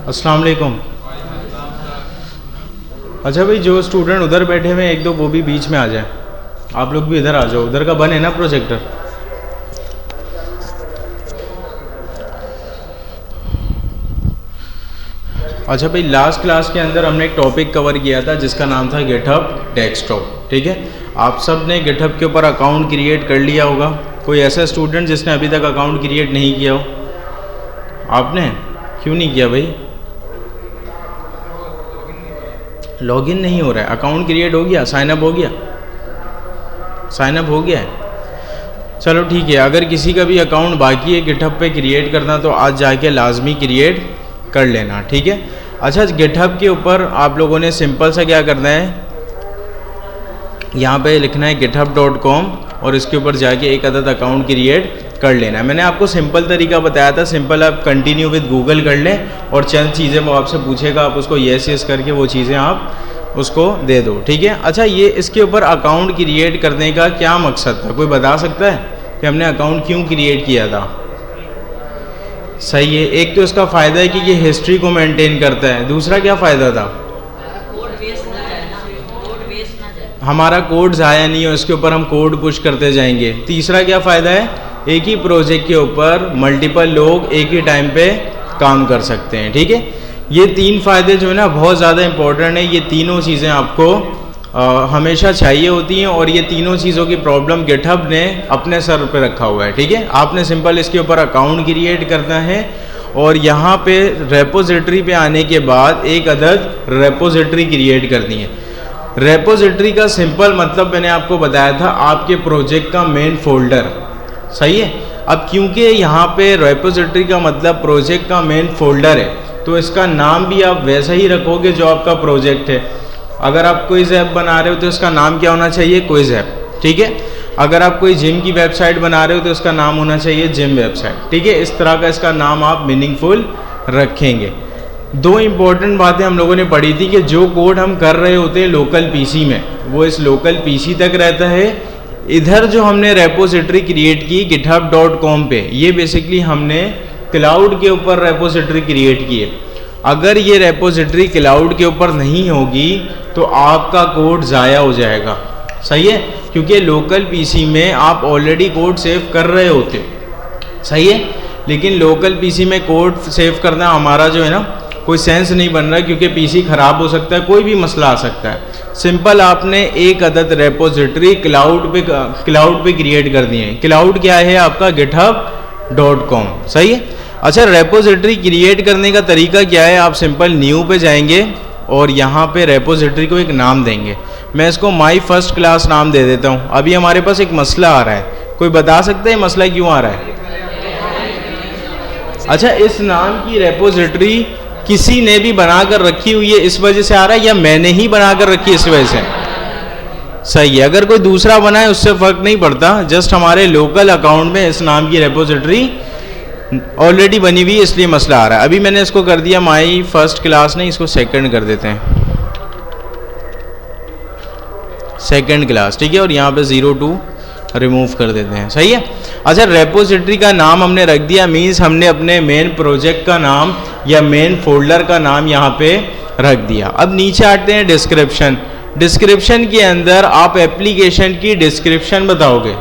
अस्सलाम वालेकुम। अच्छा भाई, जो स्टूडेंट उधर बैठे हुए हैं एक दो वो भी बीच में आ जाए, आप लोग भी इधर आ जाओ। उधर का बन है ना प्रोजेक्टर। अच्छा भाई, लास्ट क्लास के अंदर हमने एक टॉपिक कवर किया था जिसका नाम था गिटहब डेस्कटॉप। ठीक है, आप सब ने गिटहब के ऊपर अकाउंट क्रिएट कर लिया होगा। कोई ऐसा स्टूडेंट जिसने अभी तक अकाउंट क्रिएट नहीं किया हो? आपने क्यों नहीं किया भाई? लॉगिन नहीं हो रहा है। अकाउंट क्रिएट हो गया, साइन अप हो गया? साइन अप हो गया है, चलो ठीक है। अगर किसी का भी अकाउंट बाकी है गिटहब पे क्रिएट करना तो आज जाके लाजमी क्रिएट कर लेना, ठीक है। अच्छा, गिटहब के ऊपर आप लोगों ने सिंपल सा क्या करना है, यहाँ पे लिखना है github.com और इसके ऊपर जाके एक अदद अकाउंट क्रिएट कर लेना है। मैंने आपको सिंपल तरीका बताया था, सिंपल आप कंटिन्यू विद गूगल कर लें और चंद चीज़ें वो आपसे पूछेगा, आप उसको येस करके वो चीज़ें आप उसको दे दो, ठीक है। अच्छा, ये इसके ऊपर अकाउंट क्रिएट करने का क्या मकसद था, कोई बता सकता है कि हमने अकाउंट क्यों क्रिएट किया था? सही है, एक तो इसका फ़ायदा है कि ये हिस्ट्री को मेंटेन करता है। दूसरा क्या फ़ायदा था? हमारा कोड ज़ाया नहीं हो, इसके ऊपर हम कोड पुश करते जाएंगे। तीसरा क्या फ़ायदा है? एक ही प्रोजेक्ट के ऊपर मल्टीपल लोग एक ही टाइम पे काम कर सकते हैं, ठीक है। ये तीन फ़ायदे जो है ना बहुत ज़्यादा इम्पोर्टेंट है। ये तीनों चीज़ें आपको हमेशा चाहिए होती हैं और ये तीनों चीज़ों की प्रॉब्लम गिटहब ने अपने सर पे रखा हुआ है, ठीक है। आपने सिंपल इसके ऊपर अकाउंट क्रिएट करना है और यहाँ पे रेपोजिटरी पे आने के बाद एक अदद रेपोजिटरी क्रिएट करनी है। रेपोजिटरी का सिंपल मतलब मैंने आपको बताया था, आपके प्रोजेक्ट का मेन फोल्डर, सही है। अब क्योंकि यहाँ पे रेपोजिटरी का मतलब प्रोजेक्ट का मेन फोल्डर है तो इसका नाम भी आप वैसा ही रखोगे जो आपका प्रोजेक्ट है। अगर आप क्विज ऐप बना रहे हो तो इसका नाम क्या होना चाहिए? क्विज ऐप, ठीक है। अगर आप कोई जिम की वेबसाइट बना रहे हो तो इसका नाम होना चाहिए जिम वेबसाइट, ठीक है। इस तरह का इसका नाम आप मीनिंगफुल रखेंगे। दो इम्पोर्टेंट बातें हम लोगों ने पढ़ी थी कि जो कोड हम कर रहे होते हैं लोकल पीसी में वो इस लोकल पीसी तक रहता है। इधर जो हमने रेपोजिटरी क्रिएट की github.com पे, ये बेसिकली हमने क्लाउड के ऊपर रेपोजिटरी क्रिएट की है। अगर ये रेपोजिटरी क्लाउड के ऊपर नहीं होगी तो आपका कोड ज़ाया हो जाएगा, सही है, क्योंकि लोकल पीसी में आप ऑलरेडी कोड सेव कर रहे होते, सही है। लेकिन लोकल पीसी में कोड सेव करना हमारा जो है ना कोई सेंस नहीं बन रहा क्योंकि पीसी ख़राब हो सकता है, कोई भी मसला आ सकता है। सिंपल आपने एक अदद रेपोजिटरी क्लाउड पे क्रिएट कर दिए हैं। क्लाउड क्या है आपका? github.com, सही है। अच्छा, रेपोजिटरी क्रिएट करने का तरीका क्या है? आप सिंपल न्यू पे जाएंगे और यहाँ पे रेपोजिटरी को एक नाम देंगे। मैं इसको माई फर्स्ट क्लास नाम दे देता हूँ। अभी हमारे पास एक मसला आ रहा है, कोई बता सकता है मसला क्यों आ रहा है? अच्छा, इस नाम की रेपोजिटरी किसी ने भी बनाकर रखी हुई है इस वजह से आ रहा है या मैंने ही बनाकर रखी है इस वजह से? सही है, अगर कोई दूसरा बनाए उससे फ़र्क नहीं पड़ता, जस्ट हमारे लोकल अकाउंट में इस नाम की रेपोजिटरी ऑलरेडी बनी हुई है इसलिए मसला आ रहा है। अभी मैंने इसको कर दिया माई फर्स्ट क्लास, नहीं इसको सेकंड कर देते हैं, सेकंड क्लास, ठीक है। और यहाँ पे 02 रिमूव कर देते हैं, सही है। अच्छा, रेपोजिटरी का नाम हमने रख दिया, मीन्स हमने अपने मेन प्रोजेक्ट का नाम या मेन फोल्डर का नाम यहाँ पे रख दिया। अब नीचे आते हैं डिस्क्रिप्शन। डिस्क्रिप्शन के अंदर आप एप्लीकेशन की डिस्क्रिप्शन बताओगे,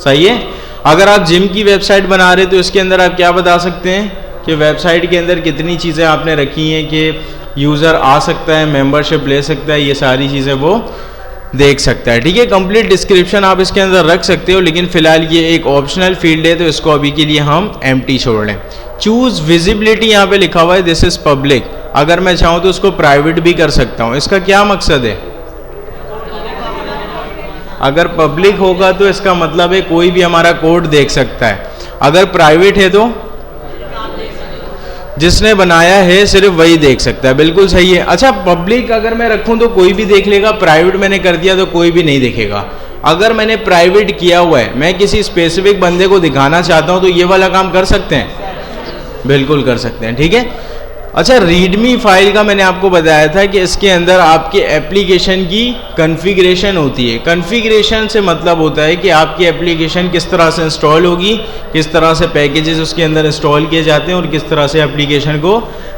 सही है। अगर आप जिम की वेबसाइट बना रहे तो इसके अंदर आप क्या बता सकते हैं कि वेबसाइट के अंदर कितनी चीज़ें आपने रखी हैं कि यूज़र आ सकता है, मेंबरशिप ले सकता है, ये सारी चीज़ें वो देख सकता है, ठीक है। कंप्लीट डिस्क्रिप्शन आप इसके अंदर रख सकते हो, लेकिन फिलहाल ये एक ऑप्शनल फील्ड है तो इसको अभी के लिए हम एम्प्टी छोड़ लें। चूज विजिबिलिटी यहाँ पे लिखा हुआ है, दिस इज पब्लिक। अगर मैं चाहूँ तो उसको प्राइवेट भी कर सकता हूँ। इसका क्या मकसद है? अगर पब्लिक होगा तो इसका मतलब है कोई भी हमारा कोड देख सकता है। अगर प्राइवेट है तो जिसने बनाया है सिर्फ वही देख सकता है, बिल्कुल सही है। अच्छा, पब्लिक अगर मैं रखूं तो कोई भी देख लेगा, प्राइवेट मैंने कर दिया तो कोई भी नहीं देखेगा। अगर मैंने प्राइवेट किया हुआ है, मैं किसी स्पेसिफिक बंदे को दिखाना चाहता हूं तो ये वाला काम कर सकते हैं, बिल्कुल कर सकते हैं, ठीक है। अच्छा, रीडमी फाइल का मैंने आपको बताया था कि इसके अंदर आपके एप्लीकेशन की कॉन्फ़िगरेशन होती है। कॉन्फ़िगरेशन से मतलब होता है कि आपकी एप्लीकेशन किस तरह से इंस्टॉल होगी, किस तरह से पैकेजेस उसके अंदर इंस्टॉल किए जाते हैं और किस तरह से एप्लीकेशन को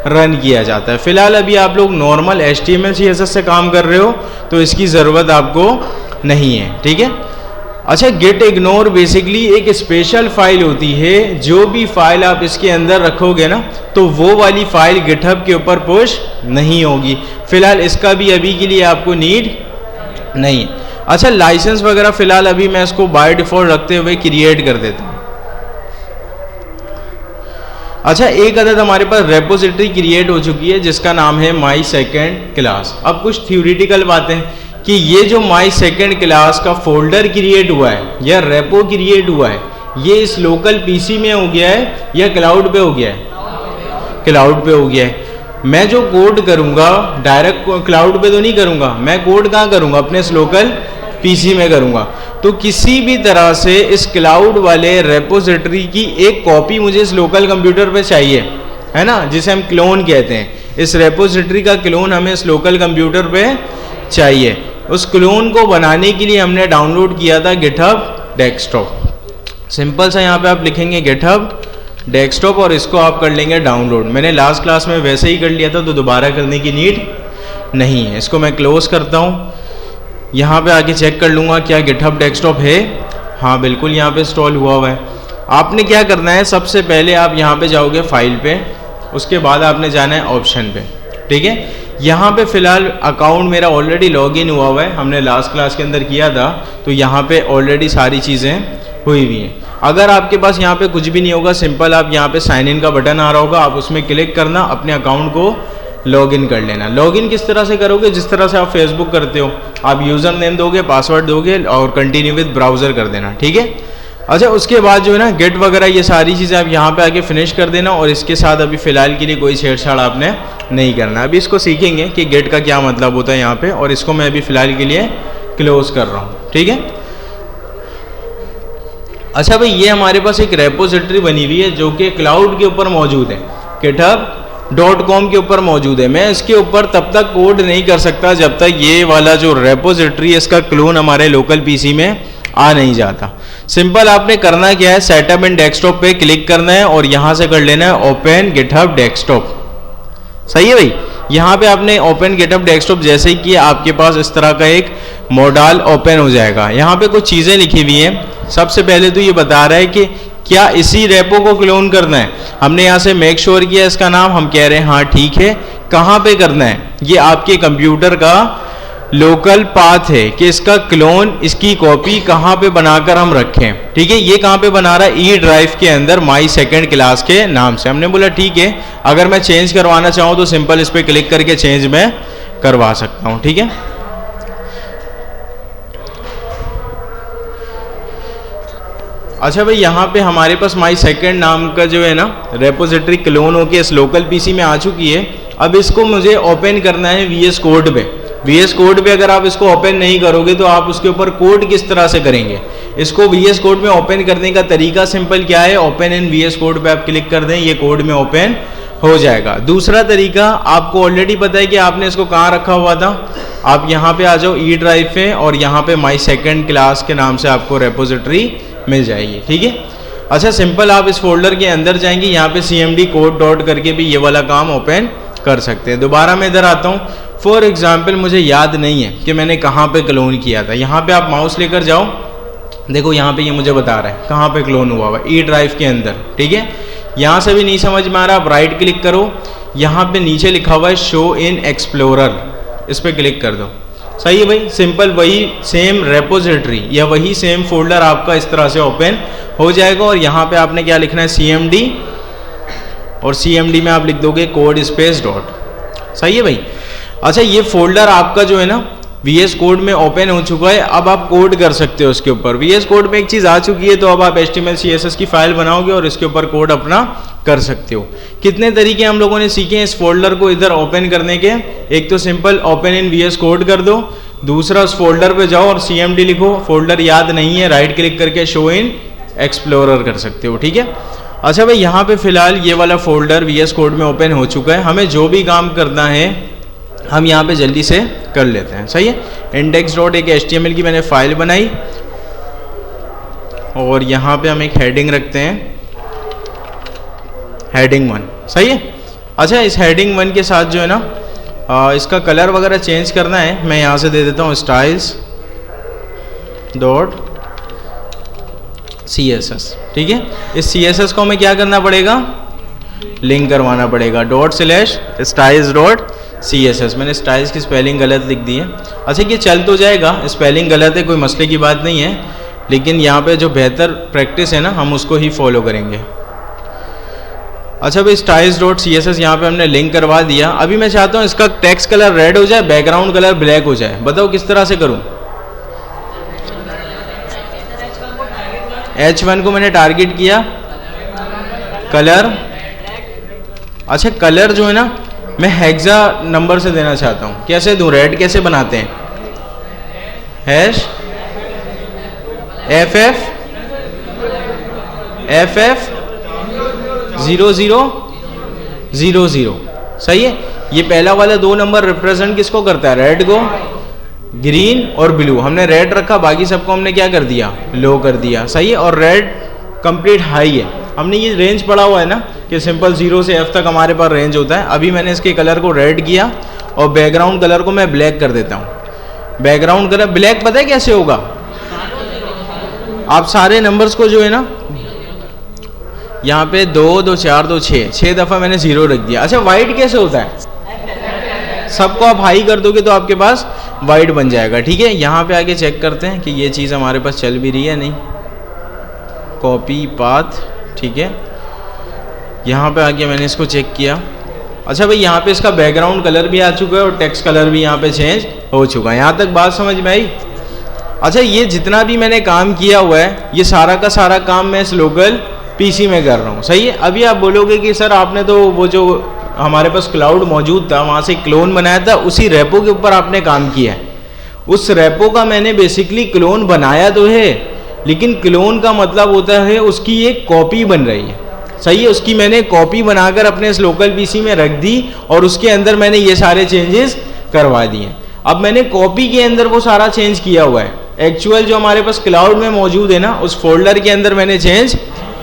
रन किया जाता है। फ़िलहाल अभी आप लोग नॉर्मल HTML CSS से काम कर रहे हो तो इसकी ज़रूरत आपको नहीं है, ठीक है। अच्छा, गिट इग्नोर बेसिकली एक स्पेशल फाइल होती है। जो भी फाइल आप इसके अंदर रखोगे ना तो वो वाली फाइल गिटहब के ऊपर पुश नहीं होगी। फिलहाल इसका भी अभी के लिए आपको नीड नहीं है। अच्छा, लाइसेंस वगैरह फिलहाल अभी मैं इसको बाय डिफॉल्ट रखते हुए क्रिएट कर देता हूँ। अच्छा, एक अदद हमारे पास रेपोजिटरी क्रिएट हो चुकी है जिसका नाम है माई सेकेंड क्लास। अब कुछ थ्योरेटिकल बातें कि ये जो माई सेकेंड क्लास का फोल्डर क्रिएट हुआ है या रेपो क्रिएट हुआ है, ये इस लोकल पीसी में हो गया है या क्लाउड पे हो गया है? क्लाउड पे हो गया है। मैं जो कोड करूंगा डायरेक्ट क्लाउड पे तो नहीं करूंगा, मैं कोड कहाँ करूंगा? अपने इस लोकल पीसी में करूंगा। तो किसी भी तरह से इस क्लाउड वाले रेपोजिटरी की एक कॉपी मुझे इस लोकल कंप्यूटर पे चाहिए, है ना, जिसे हम क्लोन कहते हैं। इस रेपोजिटरी का क्लोन हमें इस लोकल कंप्यूटर पे चाहिए। उस क्लोन को बनाने के लिए हमने डाउनलोड किया था गिटहब डेस्कटॉप। सिंपल सा यहाँ पे आप लिखेंगे गिटहब डेस्कटॉप और इसको आप कर लेंगे डाउनलोड। मैंने लास्ट क्लास में वैसे ही कर लिया था तो दोबारा करने की नीड नहीं है। इसको मैं क्लोज करता हूँ। यहाँ पे आके चेक कर लूँगा क्या गिटहब डेस्कटॉप है। हाँ बिल्कुल, यहाँ पे इंस्टॉल हुआ है। आपने क्या करना है, सबसे पहले आप यहाँ पे जाओगे फाइल पे, उसके बाद आपने जाना है ऑप्शन पे, ठीक है। यहाँ पे फिलहाल अकाउंट मेरा ऑलरेडी लॉगिन हुआ है, हमने लास्ट क्लास के अंदर किया था, तो यहाँ पे ऑलरेडी सारी चीज़ें हुई हुई हैं। अगर आपके पास यहाँ पे कुछ भी नहीं होगा, सिंपल आप यहाँ पे साइन इन का बटन आ रहा होगा, आप उसमें क्लिक करना, अपने अकाउंट को लॉगिन कर लेना। लॉगिन किस तरह से करोगे? जिस तरह से आप फेसबुक करते हो, आप यूज़र नेम दोगे, पासवर्ड दोगे और कंटिन्यू विद ब्राउज़र कर देना, ठीक है। अच्छा, उसके बाद जो है ना गेट वगैरह ये सारी चीज़ें आप यहाँ पे आके फिनिश कर देना और इसके साथ अभी फ़िलहाल के लिए कोई छेड़छाड़ आपने नहीं करना। अभी इसको सीखेंगे कि गेट का क्या मतलब होता है यहाँ पे, और इसको मैं अभी फ़िलहाल के लिए क्लोज कर रहा हूँ, ठीक है। अच्छा भाई, ये हमारे पास एक रेपोजिटरी बनी हुई है जो कि क्लाउड के ऊपर मौजूद है, github.com के ऊपर मौजूद है। मैं इसके ऊपर तब तक कोड नहीं कर सकता जब तक ये वाला जो रेपोजिटरी है इसका क्लोन हमारे लोकल पीसी में आ नहीं जाता। सिंपल आपने करना क्या है, सेटअप इन डेस्कटॉप पे क्लिक करना है और यहाँ से कर लेना है ओपन गिटहब डेस्कटॉप। सही है भाई। यहाँ पे आपने ओपन गिटहब डेस्कटॉप जैसे ही किया, आपके पास इस तरह का एक मॉडल ओपन हो जाएगा। यहाँ पे कुछ चीज़ें लिखी हुई हैं। सबसे पहले तो ये बता रहा है कि क्या इसी रेपो को क्लोन करना है। हमने यहाँ से मेक श्योर किया इसका नाम, हम कह रहे हैं हाँ ठीक है। कहाँ पे करना है? ये आपके कंप्यूटर का लोकल पाथ है कि इसका क्लोन, इसकी कॉपी कहाँ पे बनाकर हम रखें, ठीक है। ये कहाँ पे बना रहा है? ई ड्राइव के अंदर माई सेकेंड क्लास के नाम से। हमने बोला ठीक है, अगर मैं चेंज करवाना चाहूँ तो सिंपल इस पर क्लिक करके चेंज मैं करवा सकता हूँ, ठीक है। अच्छा भाई, यहाँ पे हमारे पास माई सेकेंड नाम का जो है ना रेपोजिटरी क्लोन होके इस लोकल पीसी में आ चुकी है। अब इसको मुझे ओपन करना है VS कोड पे। VS कोड पे अगर आप इसको ओपन नहीं करोगे तो आप उसके ऊपर कोड किस तरह से करेंगे? इसको VS कोड में ओपन करने का तरीका सिंपल क्या है, ओपन इन VS कोड पे आप क्लिक कर दें, ये कोड में ओपन हो जाएगा। दूसरा तरीका आपको ऑलरेडी पता है कि आपने इसको कहाँ रखा हुआ था। आप यहाँ पे आ जाओ ई ड्राइव पे और यहाँ पे माई सेकेंड क्लास के नाम से आपको रेपोजिटरी मिल जाएगी, ठीक है। अच्छा, सिंपल आप इस फोल्डर के अंदर जाएंगे, यहाँ पे cmd कोड डॉट करके भी ये वाला काम ओपन कर सकते हैं। दोबारा मैं इधर आता हूँ। फॉर एग्जाम्पल मुझे याद नहीं है कि मैंने कहाँ पे क्लोन किया था। यहाँ पे आप माउस लेकर जाओ, देखो यहाँ पे ये मुझे बता रहा है कहाँ पे क्लोन हुआ हुआ, ई ड्राइव के अंदर, ठीक है। यहाँ से भी नहीं समझ में आ रहा, आप राइट क्लिक करो, यहाँ पे नीचे लिखा हुआ है शो इन एक्सप्लोरर, इस पर क्लिक कर दो। सही है भाई, सिंपल वही सेम रेपोजिटरी या वही सेम फोल्डर आपका इस तरह से ओपन हो जाएगा। और यहाँ पे आपने क्या लिखना है, cmd, और cmd में आप लिख दोगे कोड स्पेस डॉट। सही है भाई। अच्छा, ये फोल्डर आपका जो है ना VS कोड में ओपन हो चुका है। अब आप कोड कर सकते हो उसके ऊपर। VS कोड में एक चीज़ आ चुकी है, तो अब आप HTML CSS की फाइल बनाओगे और इसके ऊपर कोड अपना कर सकते हो। कितने तरीके हम लोगों ने सीखे हैं इस फोल्डर को इधर ओपन करने के। एक तो simple open in VS code कर दो, दूसरा उस फोल्डर पे जाओ और cmd लिखो। फोल्डर याद नहीं है, राइट क्लिक करके शो इन एक्सप्लोरर कर सकते हो, ठीक है। अच्छा भाई, यहाँ पे फिलहाल ये वाला फोल्डर VS कोड में ओपन हो चुका है। हमें जो भी काम करना है हम यहाँ पे जल्दी से कर लेते हैं। सही है, index.html की मैंने फाइल बनाई और यहाँ पे हम एक हेडिंग रखते हैं, हेडिंग 1। सही है। अच्छा, इस हेडिंग 1 के साथ जो है ना इसका कलर वगैरह चेंज करना है। मैं यहाँ से दे देता हूँ styles.css। ठीक है, इस CSS को हमें क्या करना पड़ेगा, लिंक करवाना पड़ेगा ./styles.css। मैंने स्टाइल्स की स्पेलिंग गलत लिख दी है। अच्छा, ये चल तो जाएगा, स्पेलिंग गलत है, कोई मसले की बात नहीं है, लेकिन यहाँ पे जो बेहतर प्रैक्टिस है ना हम उसको ही फॉलो करेंगे। अच्छा भाई, styles.css यहाँ पे हमने लिंक करवा दिया। अभी मैं चाहता हूँ इसका टेक्स्ट कलर रेड हो जाए, बैकग्राउंड कलर ब्लैक हो जाए। बताओ किस तरह से करूँ। H1 को मैंने टारगेट किया, कलर। अच्छा, कलर जो है ना मैं हेक्सा नंबर से देना चाहता हूँ। कैसे दूँ, रेड कैसे बनाते हैं, FF0000। सही है। ये पहला वाला 2 नंबर रिप्रेजेंट किसको करता है, रेड को, ग्रीन और ब्लू। हमने रेड रखा, बाकी सबको हमने क्या कर दिया, लो कर दिया। सही है। और रेड कंप्लीट हाई है। हमने ये रेंज पढ़ा हुआ है ना कि सिंपल 0 से F तक हमारे पास रेंज होता है। अभी मैंने इसके कलर को रेड किया और बैकग्राउंड कलर को मैं ब्लैक कर देता हूँ। बैकग्राउंड कलर ब्लैक पता है कैसे होगा, आप सारे नंबर्स को जो है ना यहाँ पे 2 2 4 2 6 दफ़ा मैंने 0 रख दिया। अच्छा, वाइट कैसे होता है, सबको आप हाई कर दोगे तो आपके पास वाइट बन जाएगा। ठीक है, यहाँ पे आके चेक करते हैं कि ये चीज़ हमारे पास चल भी रही है नहीं। कॉपी पाथ, ठीक है, यहाँ पे आके मैंने इसको चेक किया। अच्छा भाई, यहाँ पे इसका बैकग्राउंड कलर भी आ चुका है और टेक्स्ट कलर भी यहाँ पे चेंज हो चुका है। यहाँ तक बात समझ में आई। अच्छा, ये जितना भी मैंने काम किया हुआ है ये सारा का सारा काम मैं इस लोकल PC में कर रहा हूँ। सही है। अभी आप बोलोगे कि सर आपने तो वो जो हमारे पास क्लाउड मौजूद था वहाँ से क्लोन बनाया था, उसी रेपो के ऊपर आपने काम किया है। उस रेपो का मैंने बेसिकली क्लोन बनाया तो है, लेकिन क्लोन का मतलब होता है उसकी एक कॉपी बन रही है। सही है, उसकी मैंने कॉपी बनाकर अपने इस लोकल PC में रख दी और उसके अंदर मैंने ये सारे चेंजेस करवा दिए। अब मैंने कॉपी के अंदर वो सारा चेंज किया हुआ है, एक्चुअल जो हमारे पास क्लाउड में मौजूद है ना उस फोल्डर के अंदर मैंने चेंज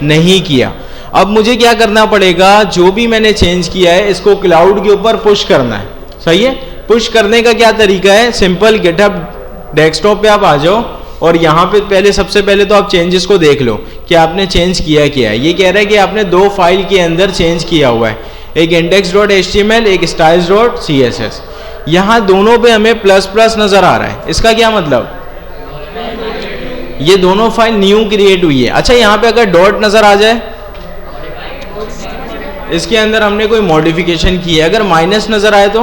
नहीं किया। अब मुझे क्या करना पड़ेगा, जो भी मैंने चेंज किया है इसको क्लाउड के ऊपर पुश करना है। सही है। पुश करने का क्या तरीका है, सिंपल गिटहब डेस्कटॉप पे आप आ जाओ और यहाँ पे सबसे पहले तो आप चेंजेस को देख लो कि आपने चेंज किया क्या है। ये कह रहा है कि आपने 2 फाइल के अंदर चेंज किया हुआ है, एक index.html एक styles.css। यहाँ दोनों पे हमें ++ नजर आ रहा है। इसका क्या मतलब, ये दोनों फाइल न्यू क्रिएट हुई है। अच्छा, यहाँ पे अगर डॉट नजर आ जाए, इसके अंदर हमने कोई मॉडिफिकेशन की है। अगर माइनस नजर आए तो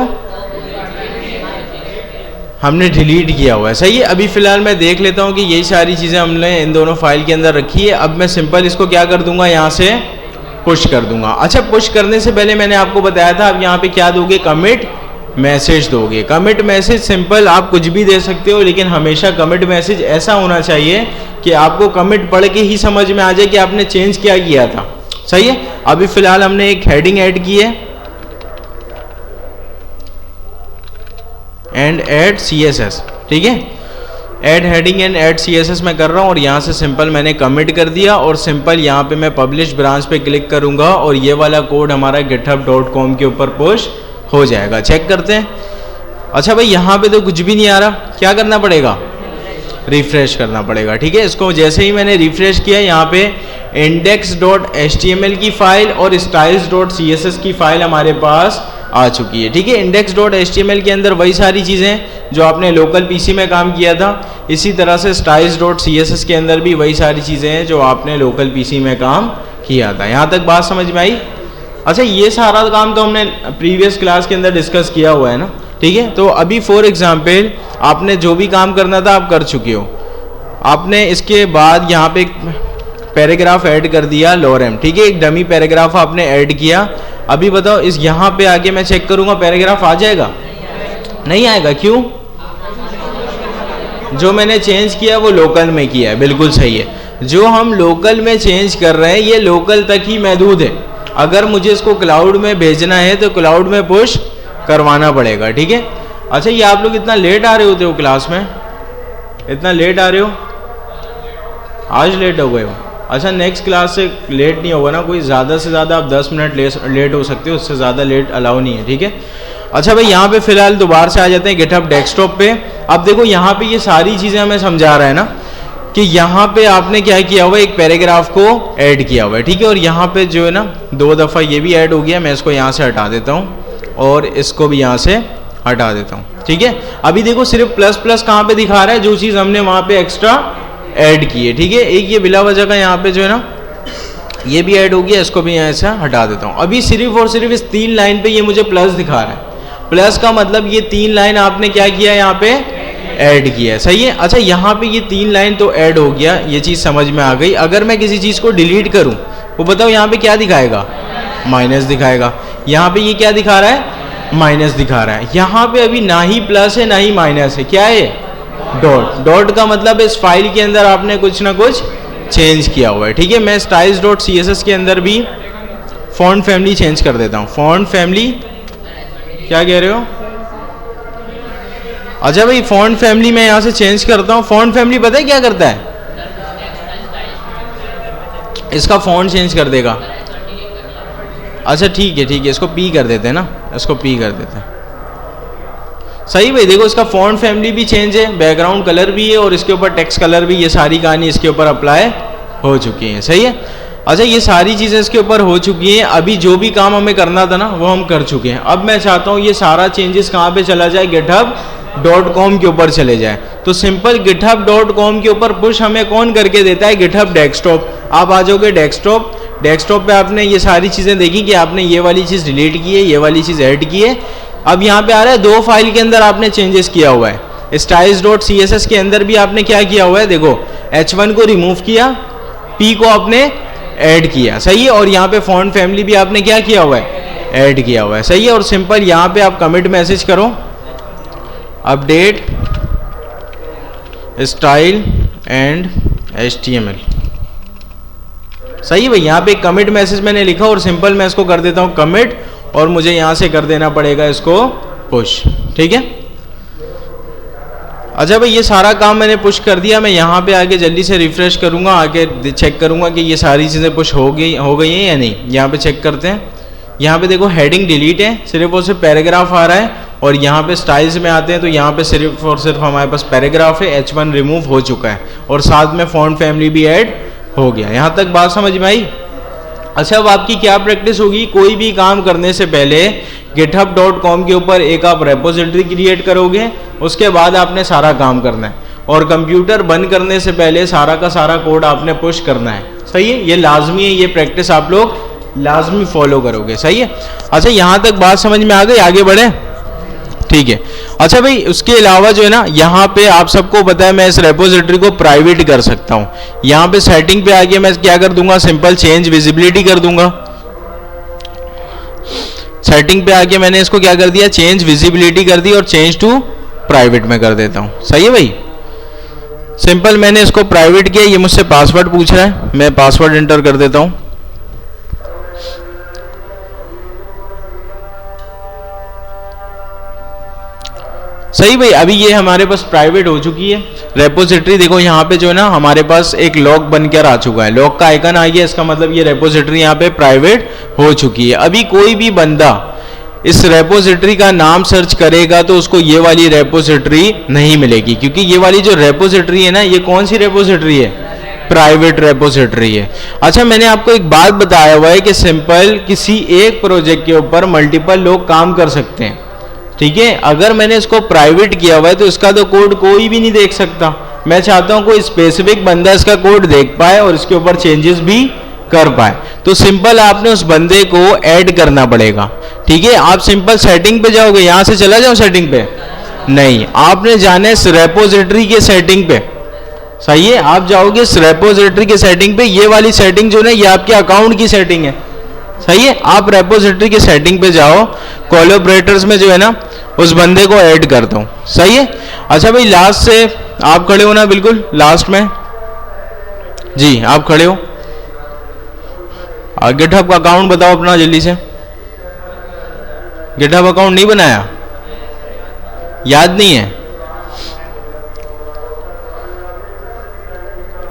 हमने डिलीट किया हुआ है। सही है। अभी फिलहाल मैं देख लेता हूँ कि यही सारी चीज़ें हमने इन दोनों फाइल के अंदर रखी है। अब मैं सिंपल इसको क्या कर दूंगा, यहाँ से पुश कर दूंगा। अच्छा, पुश करने से पहले मैंने आपको बताया था अब यहाँ पे क्या दोगे, कमिट मैसेज दोगे। कमिट मैसेज सिंपल आप कुछ भी दे सकते हो, लेकिन हमेशा कमिट मैसेज ऐसा होना चाहिए कि आपको कमिट पढ़ के ही समझ में आ जाए कि आपने चेंज क्या किया था। सही है। अभी फिलहाल हमने एक हेडिंग ऐड की है एंड ऐड CSS। ठीक है, add heading and add CSS मैं कर रहा हूँ और यहाँ से सिंपल मैंने कमिट कर दिया और सिंपल यहाँ पे मैं पब्लिश ब्रांच पे क्लिक करूँगा और ये वाला कोड हमारा github.com के ऊपर पुश हो जाएगा। चेक करते हैं। अच्छा भाई, यहाँ पे तो कुछ भी नहीं आ रहा, क्या करना पड़ेगा, रिफ्रेश करना पड़ेगा। ठीक है, इसको जैसे ही मैंने रिफ्रेश किया यहाँ पे index.html की फाइल और styles.css की फाइल हमारे पास आ चुकी है। ठीक है, index.html के अंदर वही सारी चीज़ें जो आपने लोकल PC में काम किया था, इसी तरह से styles.css के अंदर भी वही सारी चीज़ें हैं जो आपने लोकल PC में काम किया था। यहाँ तक बात समझ में आई। अच्छा, ये सारा काम तो हमने प्रीवियस क्लास के अंदर डिस्कस किया हुआ है ना। ठीक है, तो अभी फॉर एग्जाम्पल आपने जो भी काम करना था आप कर चुके हो। आपने इसके बाद यहाँ पे एक पैराग्राफ ऐड कर दिया लॉरेम। ठीक है, एक डमी पैराग्राफ आपने ऐड किया। अभी बताओ, इस यहाँ पे आके मैं चेक करूँगा पैराग्राफ आ जाएगा, नहीं आएगा। क्यों, जो मैंने चेंज किया वो लोकल में किया है। बिल्कुल सही है, जो हम लोकल में चेंज कर रहे हैं ये लोकल तक ही महदूद है। अगर मुझे इसको क्लाउड में भेजना है तो क्लाउड में पुश करवाना पड़ेगा, ठीक है। अच्छा, ये आप लोग इतना लेट आ रहे होते हो क्लास में, इतना लेट आ रहे हो, आज लेट हो गए हो। अच्छा, नेक्स्ट क्लास से लेट नहीं होगा ना कोई, ज़्यादा से ज़्यादा आप 10 मिनट लेट हो सकते हो, उससे ज़्यादा लेट अलाउ नहीं है, ठीक है। अच्छा भाई, यहाँ पे फिलहाल दोबारा से आ जाते हैं गिटहब डेस्कटॉप पे। अब देखो यहाँ पे ये सारी चीज़ें हमें समझा रहा है ना कि यहाँ पे आपने क्या किया हुआ है, एक पैराग्राफ को ऐड किया हुआ है, ठीक है। और यहाँ पे जो है ना 2 दफ़ा ये भी ऐड हो गया, मैं इसको यहाँ से हटा देता हूँ और इसको भी यहाँ से हटा देता हूँ, ठीक है। अभी देखो सिर्फ प्लस प्लस कहाँ पे दिखा रहा है, जो चीज़ हमने वहाँ पे एक्स्ट्रा ऐड की है, ठीक है। एक ये बिला वजह का यहाँ पे जो है ना ये भी ऐड हो गया, इसको भी यहाँ से हटा देता हूँ। अभी सिर्फ और सिर्फ इस 3 लाइन पे ये मुझे प्लस दिखा रहा है। प्लस का मतलब ये 3 लाइन आपने क्या किया, यहाँ पे ऐड किया है, सही है। अच्छा, यहाँ पे ये 3 लाइन तो ऐड हो गया, ये चीज़ समझ में आ गई। अगर मैं किसी चीज़ को डिलीट करूँ, वो बताओ यहाँ पे क्या दिखाएगा, माइनस दिखाएगा। यहाँ पे ये क्या दिखा रहा है, माइनस दिखा रहा है। यहाँ पे अभी ना ही प्लस है ना ही माइनस है, क्या है, डॉट। डॉट का मतलब इस फाइल के अंदर आपने कुछ ना कुछ चेंज किया हुआ है, ठीक है। मैं styles.css के अंदर भी फॉन्ट फैमिली चेंज कर देता हूँ। फॉन्ट फैमिली, क्या कह रहे हो? अच्छा भाई, फॉन्ट फैमिली मैं यहाँ से चेंज करता हूँ। फॉन्ट फैमिली पता है क्या करता है, इसका फॉन्ट चेंज कर देगा। अच्छा ठीक है, ठीक है, इसको पी कर देते हैं ना, इसको पी कर देते हैं, सही भाई। देखो इसका फॉन्ट फैमिली भी चेंज है, बैकग्राउंड कलर भी है और इसके ऊपर टेक्स्ट कलर भी, ये सारी कहानी इसके ऊपर अप्लाई हो चुकी है, सही है। अच्छा, ये सारी चीज़ें इसके ऊपर हो चुकी हैं। अभी जो भी काम हमें करना था ना वो हम कर चुके हैं। अब मैं चाहता हूँ ये सारा चेंजेस कहाँ पे चला जाए, github.com के ऊपर चले जाए। तो सिंपल github.com के ऊपर पुश हमें कौन करके देता है, गिटहब डेस्कटॉप। आप आ जाओगे डेस्कटॉप, डेस्कटॉप पे आपने ये सारी चीज़ें देखी कि आपने ये वाली चीज़ डिलीट की है, ये वाली चीज़ ऐड की है। अब यहाँ पे आ रहा है 2 फाइल के अंदर आपने चेंजेस किया हुआ है। styles.css के अंदर भी आपने क्या किया हुआ है, देखो h1 को रिमूव किया, p को आपने ऐड किया, सही है। और यहाँ पे फॉन्ट फैमिली भी आपने क्या किया हुआ है, ऐड किया हुआ है, सही है। और सिंपल यहाँ पे आप कमिट मैसेज करो, अपडेट स्टाइल एंड HTML, सही है भाई। यहाँ पे कमिट मैसेज मैंने लिखा और सिंपल मैं इसको कर देता हूँ कमिट, और मुझे यहाँ से कर देना पड़ेगा इसको पुश, ठीक है। अच्छा भाई, ये सारा काम मैंने पुश कर दिया। मैं यहाँ पे आके जल्दी से रिफ्रेश करूँगा, आके चेक करूँगा कि ये सारी चीज़ें पुश हो गई हैं या नहीं। यहाँ पे चेक करते हैं, यहाँ पे देखो हेडिंग डिलीट है, सिर्फ और सिर्फ पैराग्राफ आ रहा है। और यहाँ पे स्टाइल्स में आते हैं तो यहाँ पे सिर्फ और सिर्फ हमारे पास पैराग्राफ है, h1 रिमूव हो चुका है और साथ में फॉन्ट फैमिली भी ऐड हो गया। यहाँ तक बात समझ में आई? अच्छा, अब आपकी क्या प्रैक्टिस होगी, कोई भी काम करने से पहले github.com के ऊपर एक आप रेपोजिटरी क्रिएट करोगे, उसके बाद आपने सारा काम करना है। और कंप्यूटर बंद करने से पहले सारा का सारा कोड आपने पुश करना है, सही है। ये लाजमी है, ये प्रैक्टिस आप लोग लाजमी फॉलो करोगे, सही है। अच्छा, यहाँ तक बात समझ में आ गई, आगे बढ़े, ठीक है। अच्छा भाई, उसके अलावा जो है ना, यहाँ पे आप सबको पता है मैं इस रेपोजिटरी को प्राइवेट कर सकता हूँ। यहाँ पे सेटिंग पे आके मैं क्या कर दूंगा, सिंपल चेंज विजिबिलिटी कर दूंगा। सेटिंग पे आके मैंने इसको क्या कर दिया, चेंज विजिबिलिटी कर दी और चेंज टू प्राइवेट में कर देता हूँ, सही है भाई। सिंपल मैंने इसको प्राइवेट किया, ये मुझसे पासवर्ड पूछ रहा है, मैं पासवर्ड एंटर कर देता हूँ। सही भाई, अभी ये हमारे पास प्राइवेट हो चुकी है रेपोजिटरी। देखो यहाँ पे जो है ना हमारे पास एक लॉक बनकर आ चुका है, लॉक का आइकन आ गया, इसका मतलब ये रेपोजिटरी यहाँ पे प्राइवेट हो चुकी है। अभी कोई भी बंदा इस रेपोजिटरी का नाम सर्च करेगा तो उसको ये वाली रेपोजिटरी नहीं मिलेगी, क्योंकि ये वाली जो रेपोजिटरी है ना, ये कौन सी रेपोजिटरी है, प्राइवेट रेपोजिटरी है। अच्छा, मैंने आपको एक बात बताया हुआ है कि सिंपल किसी एक प्रोजेक्ट के ऊपर मल्टीपल लोग काम कर सकते हैं, ठीक है। अगर मैंने इसको प्राइवेट किया हुआ है तो इसका तो कोड कोई भी नहीं देख सकता। मैं चाहता हूं कोई स्पेसिफिक बंदा इसका कोड देख पाए और इसके ऊपर चेंजेस भी कर पाए। तो सिंपल आपने उस बंदे को ऐड करना पड़ेगा, ठीक है। आप सिंपल सेटिंग पे जाओगे, यहां से चला जाओ सेटिंग पे, नहीं, आपने जाना है इस रेपोजिटरी के सेटिंग पे, सही है। आप जाओगे इस रेपोजिटरी के सेटिंग पे, ये वाली सेटिंग जो है ये आपके अकाउंट की सेटिंग है, सही है। आप रेपोजिटरी के सेटिंग पे जाओ, कोलैबोरेटर्स में जो है ना उस बंदे को ऐड कर दो, सही है। अच्छा भाई, लास्ट से आप खड़े हो ना, बिल्कुल लास्ट में, जी आप खड़े हो, गिटहब का अकाउंट बताओ अपना जल्दी से। गिटहब अकाउंट नहीं बनाया, याद नहीं है?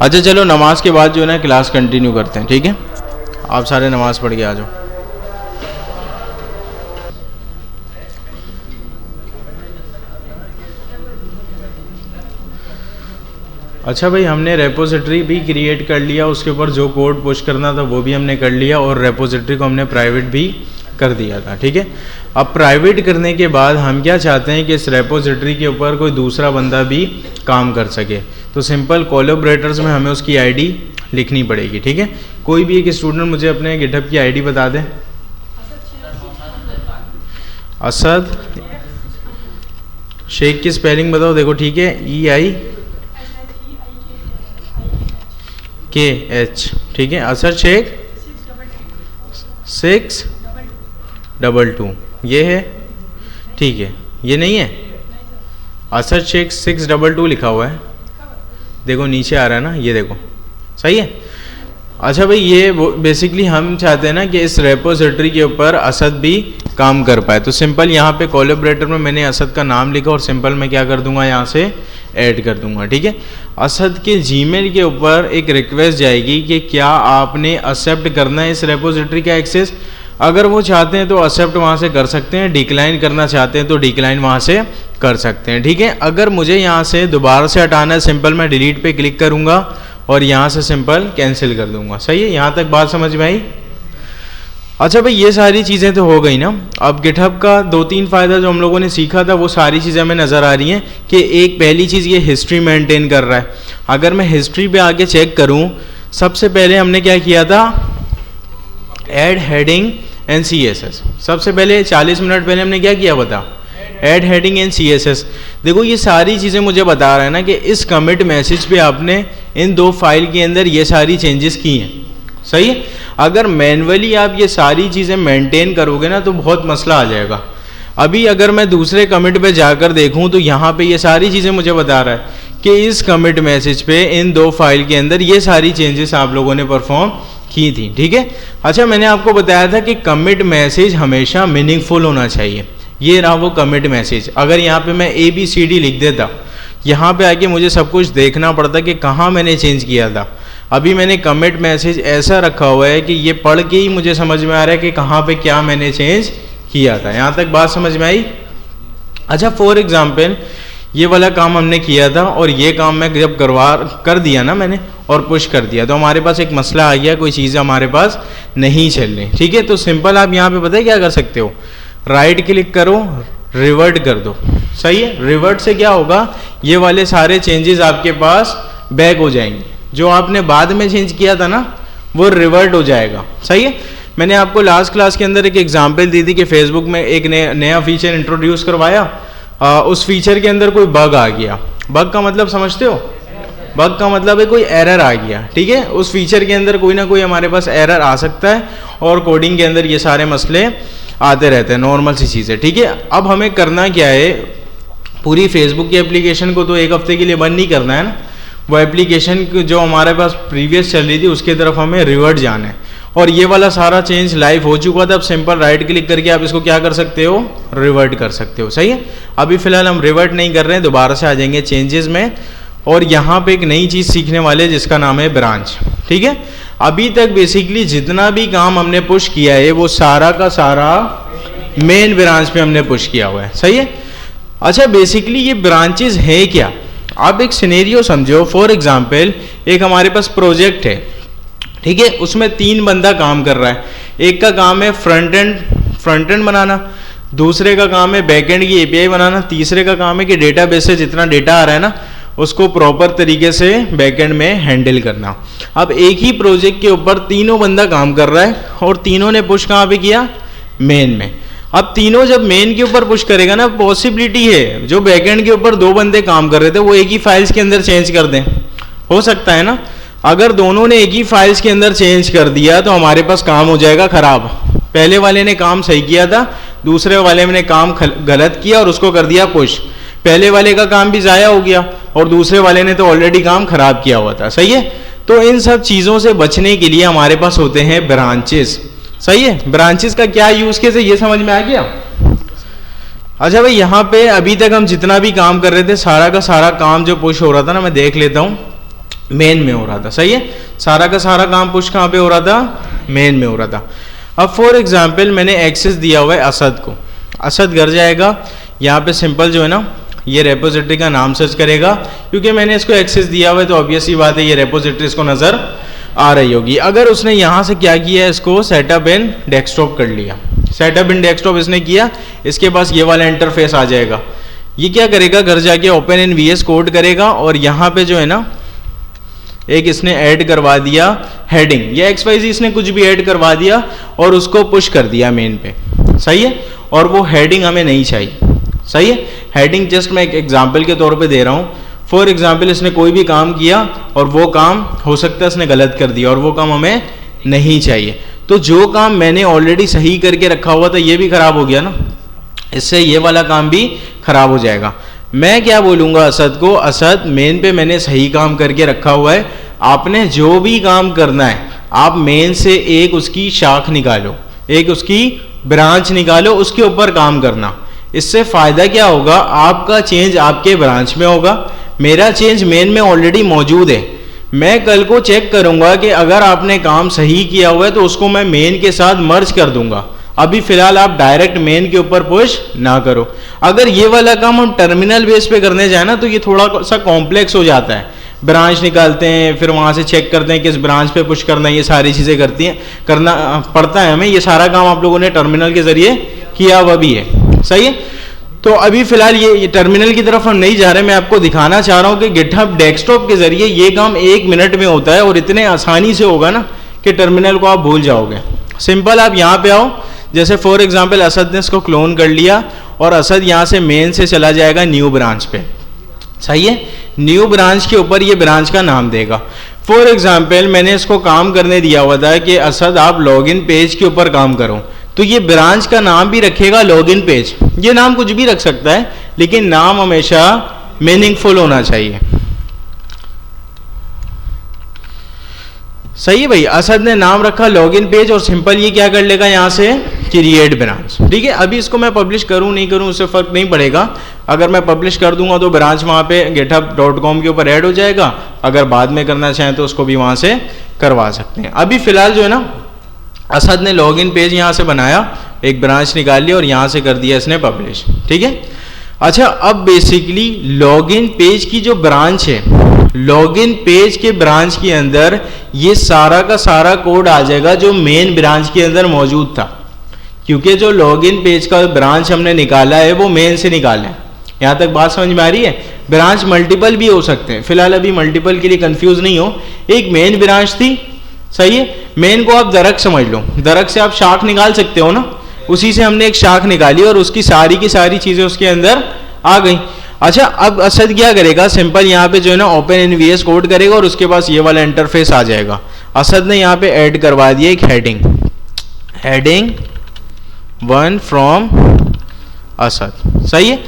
अच्छा चलो नमाज के बाद जो है ना क्लास कंटिन्यू करते हैं, ठीक है? आप सारे नमाज पढ़ के आ जाओ। अच्छा भाई, हमने रेपोजिटरी भी क्रिएट कर लिया, उसके ऊपर जो कोड पुश करना था वो भी हमने कर लिया, और रेपोजिटरी को हमने प्राइवेट भी कर दिया था, ठीक है? अब प्राइवेट करने के बाद हम क्या चाहते हैं कि इस रेपोजिटरी के ऊपर कोई दूसरा बंदा भी काम कर सके। तो सिंपल कोलैबोरेटर्स में हमें उसकी आईडी लिखनी पड़ेगी, ठीक है? कोई भी एक स्टूडेंट मुझे अपने गिटहब की आईडी बता दे। असद शेख की स्पेलिंग बताओ, देखो ठीक है, EIKH, ठीक है? असद शेख 622, ये है, ठीक है? ये नहीं है, असद शेख 622 लिखा हुआ है, देखो नीचे आ रहा है ना, ये देखो, सही है? अच्छा भाई, ये बेसिकली हम चाहते हैं ना कि इस रेपोजिटरी के ऊपर असद भी काम कर पाए। तो सिंपल यहाँ पे कोलैबोरेटर में मैंने असद का नाम लिखा और सिंपल मैं क्या कर दूंगा, यहाँ से ऐड कर दूंगा, ठीक है? असद के जीमेल के ऊपर एक रिक्वेस्ट जाएगी कि क्या आपने एक्सेप्ट करना है इस रेपोजिटरी का एक्सेस। अगर वो चाहते हैं तो एक्सेप्ट वहाँ से कर सकते हैं, डिक्लाइन करना चाहते हैं तो डिक्लाइन वहाँ से कर सकते हैं, ठीक है? अगर मुझे यहाँ से दोबारा से हटाना है, सिंपल मैं डिलीट पे क्लिक करूँगा और यहाँ से सिंपल कैंसिल कर दूंगा। सही है? यहाँ तक बात समझ में आई? अच्छा भाई, ये सारी चीज़ें तो हो गई ना। अब गिटहब का 2-3 फ़ायदा जो हम लोगों ने सीखा था वो सारी चीज़ें हमें नज़र आ रही हैं कि एक पहली चीज़ ये हिस्ट्री मेंटेन कर रहा है। अगर मैं हिस्ट्री पे आके चेक करूँ, सबसे पहले हमने क्या किया था, ऐड हेडिंग एंड CSS। सबसे पहले 40 मिनट पहले हमने क्या किया बता, ऐड हेडिंग एंड CSS। देखो ये सारी चीज़ें मुझे बता रहा है ना कि इस कमिट मैसेज पे आपने इन 2 फाइल के अंदर ये सारी चेंजेस की हैं। सही है? अगर मैन्युअली आप ये सारी चीज़ें मेंटेन करोगे ना तो बहुत मसला आ जाएगा। अभी अगर मैं दूसरे कमिट पे जाकर देखूं तो यहाँ पे ये सारी चीज़ें मुझे बता रहा है कि इस कमिट मैसेज पे इन 2 फाइल के अंदर ये सारी चेंजेस आप लोगों ने परफॉर्म की थी, ठीक है? अच्छा, मैंने आपको बताया था कि कमिट मैसेज हमेशा मीनिंगफुल होना चाहिए। ये रहा वो कमिट मैसेज। अगर यहाँ पे मैं ABCD लिख देता, यहाँ पे आके मुझे सब कुछ देखना पड़ता कि कहाँ मैंने चेंज किया था। अभी मैंने कमिट मैसेज ऐसा रखा हुआ है कि ये पढ़ के ही मुझे समझ में आ रहा है कि कहाँ पे क्या मैंने चेंज किया था। यहाँ तक बात समझ में आई? अच्छा, फॉर एग्जाम्पल ये वाला काम हमने किया था और ये काम मैं जब कर दिया ना मैंने और पुश कर दिया तो हमारे पास एक मसला आ गया, कोई चीज़ हमारे पास नहीं चल रही, ठीक है? तो सिंपल आप यहाँ पे पता है क्या कर सकते हो, राइट क्लिक करो, रिवर्ट कर दो। सही है? रिवर्ट से क्या होगा, ये वाले सारे चेंजेस आपके पास बैक हो जाएंगे। जो आपने बाद में चेंज किया था ना वो रिवर्ट हो जाएगा। सही है? मैंने आपको लास्ट क्लास के अंदर एक एग्जांपल दी थी कि फेसबुक में एक नया फीचर इंट्रोड्यूस करवाया, उस फीचर के अंदर कोई बग आ गया। बग का मतलब समझते हो? बग का मतलब है कोई एरर आ गया, ठीक है? उस फीचर के अंदर कोई ना कोई हमारे पास एरर आ सकता है और कोडिंग के अंदर ये सारे मसले आते रहते हैं, नॉर्मल सी चीज़ है, ठीक है? अब हमें करना क्या है, पूरी फेसबुक की एप्लीकेशन को तो एक हफ्ते के लिए बंद नहीं करना है ना। वो एप्लीकेशन जो हमारे पास प्रीवियस चल रही थी उसकी तरफ हमें रिवर्ट जाना है और ये वाला सारा चेंज लाइव हो चुका था। अब सिंपल राइट क्लिक करके आप इसको क्या कर सकते हो, रिवर्ट कर सकते हो। सही है? अभी फिलहाल हम रिवर्ट नहीं कर रहे हैं, दोबारा से आ जाएंगे चेंजेस में और यहाँ पे एक नई चीज़ सीखने वाले जिसका नाम है ब्रांच, ठीक है? अभी तक बेसिकली जितना भी काम हमने पुश किया है वो सारा का सारा मेन ब्रांच पे हमने पुश किया हुआ है। सही है? अच्छा, बेसिकली ये ब्रांचेस है क्या, आप एक सिनेरियो समझो। फॉर एग्जांपल एक हमारे पास प्रोजेक्ट है, ठीक है? उसमें 3 बंदा काम कर रहा है। एक का काम है फ्रंट एंड बनाना, दूसरे का काम है बैक एंड की API बनाना, तीसरे का काम है कि डेटाबेस से जितना डेटा आ रहा है ना उसको प्रॉपर तरीके से बैकएंड में हैंडल करना। अब एक ही प्रोजेक्ट के ऊपर तीनों बंदा काम कर रहा है और तीनों ने पुश कहाँ पे किया, मेन में। अब तीनों जब मेन के ऊपर पुश करेगा ना, पॉसिबिलिटी है जो बैकएंड के ऊपर 2 बंदे काम कर रहे थे वो एक ही फाइल्स के अंदर चेंज कर दें, हो सकता है ना? अगर दोनों ने एक ही फाइल्स के अंदर चेंज कर दिया तो हमारे पास काम हो जाएगा खराब। पहले वाले ने काम सही किया था, दूसरे वाले ने काम गलत किया और उसको कर दिया पुश। पहले वाले का काम भी ज़ाया हो गया और दूसरे वाले ने तो ऑलरेडी काम खराब किया हुआ था। सही है? तो इन सब चीज़ों से बचने के लिए हमारे पास होते हैं ब्रांचेस। सही है, ब्रांचेस का क्या यूज केस है ये समझ में आ गया। अच्छा भाई, यहाँ पे अभी तक हम जितना भी काम कर रहे थे सारा का सारा काम जो पुश हो रहा था ना, मैं देख लेता हूँ, मेन में हो रहा था। सही है, सारा का सारा काम पुश कहाँ पे हो रहा था, मेन में हो रहा था। अब फॉर एग्जाम्पल मैंने एक्सेस दिया हुआ है असद को, असद घर जाएगा, यहाँ पे सिंपल जो है ना ये रेपोजिटरी का नाम सर्च करेगा, क्योंकि मैंने इसको एक्सेस दिया हुआ है तो ऑब्वियस ही बात है ये रेपोजिटरी इसको नजर आ रही होगी। अगर उसने यहाँ से क्या किया है, इसको सेटअप इन डेस्कटॉप कर लिया, सेटअप इन डेस्कटॉप इसने किया, इसके पास ये वाला इंटरफेस आ जाएगा। ये क्या करेगा, घर जाके ओपन इन वीएस कोड करेगा और यहाँ पे जो है ना एक इसने ऐड करवा दिया हेडिंग या XYZ, इसने कुछ भी ऐड करवा दिया और उसको पुश कर दिया मेन पे। सही है, और वो हेडिंग हमें नहीं चाहिए। सही है, हेडिंग जस्ट मैं एक एग्जाम्पल के तौर पे दे रहा हूँ। फॉर एग्जाम्पल इसने कोई भी काम किया और वो काम हो सकता है इसने गलत कर दिया और वो काम हमें नहीं चाहिए, तो जो काम मैंने ऑलरेडी सही करके रखा हुआ था ये भी खराब हो गया ना, इससे ये वाला काम भी खराब हो जाएगा। मैं क्या बोलूँगा असद को, असद मेन पे मैंने सही काम करके रखा हुआ है, आपने जो भी काम करना है आप मेन से एक उसकी शाख निकालो, एक उसकी ब्रांच निकालो, उसके ऊपर काम करना। इससे फायदा क्या होगा, आपका चेंज आपके ब्रांच में होगा, मेरा चेंज मेन में ऑलरेडी मौजूद है। मैं कल को चेक करूंगा कि अगर आपने काम सही किया हुआ है तो उसको मैं मेन के साथ मर्ज कर दूंगा। अभी फिलहाल आप डायरेक्ट मेन के ऊपर पुश ना करो। अगर ये वाला काम हम टर्मिनल बेस पे करने जाए ना तो ये थोड़ा सा कॉम्प्लेक्स हो जाता है, ब्रांच निकालते हैं फिर वहां से चेक करते हैं किस ब्रांच पे पुश करना है, ये सारी चीजें करना पड़ता है हमें। ये सारा काम आप लोगों ने टर्मिनल के जरिए किया हुआ भी है। सही है, तो अभी फिलहाल ये टर्मिनल की तरफ हम नहीं जा रहे, मैं आपको दिखाना चाह रहा हूं कि गिटहब डेस्कटॉप के जरिए ये काम 1 मिनट में होता है और इतने आसानी से होगा ना कि टर्मिनल को आप भूल जाओगे। सिंपल, आप यहाँ पे आओ, जैसे फॉर एग्जांपल असद ने इसको क्लोन कर लिया और असद यहाँ से मेन से चला जाएगा न्यू ब्रांच पे। सही है, न्यू ब्रांच के ऊपर ये ब्रांच का नाम देगा। फॉर एग्जाम्पल मैंने इसको काम करने दिया हुआ था कि असद आप लॉगिन पेज के ऊपर काम करो, तो ये ब्रांच का नाम भी रखेगा लॉगिन पेज। ये नाम कुछ भी रख सकता है लेकिन नाम हमेशा मीनिंगफुल होना चाहिए। सही है भाई, असद ने नाम रखा लॉगिन पेज और सिंपल ये क्या कर लेगा यहाँ से क्रिएट ब्रांच। ठीक है, अभी इसको मैं पब्लिश करूँ नहीं करूँ उससे फर्क नहीं पड़ेगा। अगर मैं पब्लिश कर दूंगा तो ब्रांच वहाँ पे github.com के ऊपर ऐड हो जाएगा, अगर बाद में करना चाहें तो उसको भी वहाँ से करवा सकते हैं। अभी फिलहाल जो है ना असद ने लॉगिन पेज यहाँ से बनाया, एक ब्रांच निकाल ली और यहाँ से कर दिया इसने पब्लिश। ठीक है, अच्छा अब बेसिकली लॉगिन पेज की जो ब्रांच है, लॉगिन पेज के ब्रांच के अंदर ये सारा का सारा कोड आ जाएगा जो मेन ब्रांच के अंदर मौजूद था, क्योंकि जो लॉगिन पेज का ब्रांच हमने निकाला है वो मेन से निकाला है। यहाँ तक बात समझ में आ रही है? ब्रांच मल्टीपल भी हो सकते हैं, फिलहाल अभी मल्टीपल के लिए कंफ्यूज नहीं हो। एक मेन ब्रांच थी, सही है, मेन को आप दरक समझ लो, दरक से आप शाख निकाल सकते हो ना, उसी से हमने एक शाख निकाली और उसकी सारी की सारी चीजें उसके अंदर आ गई। अच्छा अब असद क्या करेगा, सिंपल यहाँ पे जो है ना ओपन इन वीएस कोड करेगा और उसके पास ये वाला इंटरफेस आ जाएगा। असद ने यहाँ पे ऐड करवा दिया एक हेडिंग 1 फ्रॉम असद। सही है,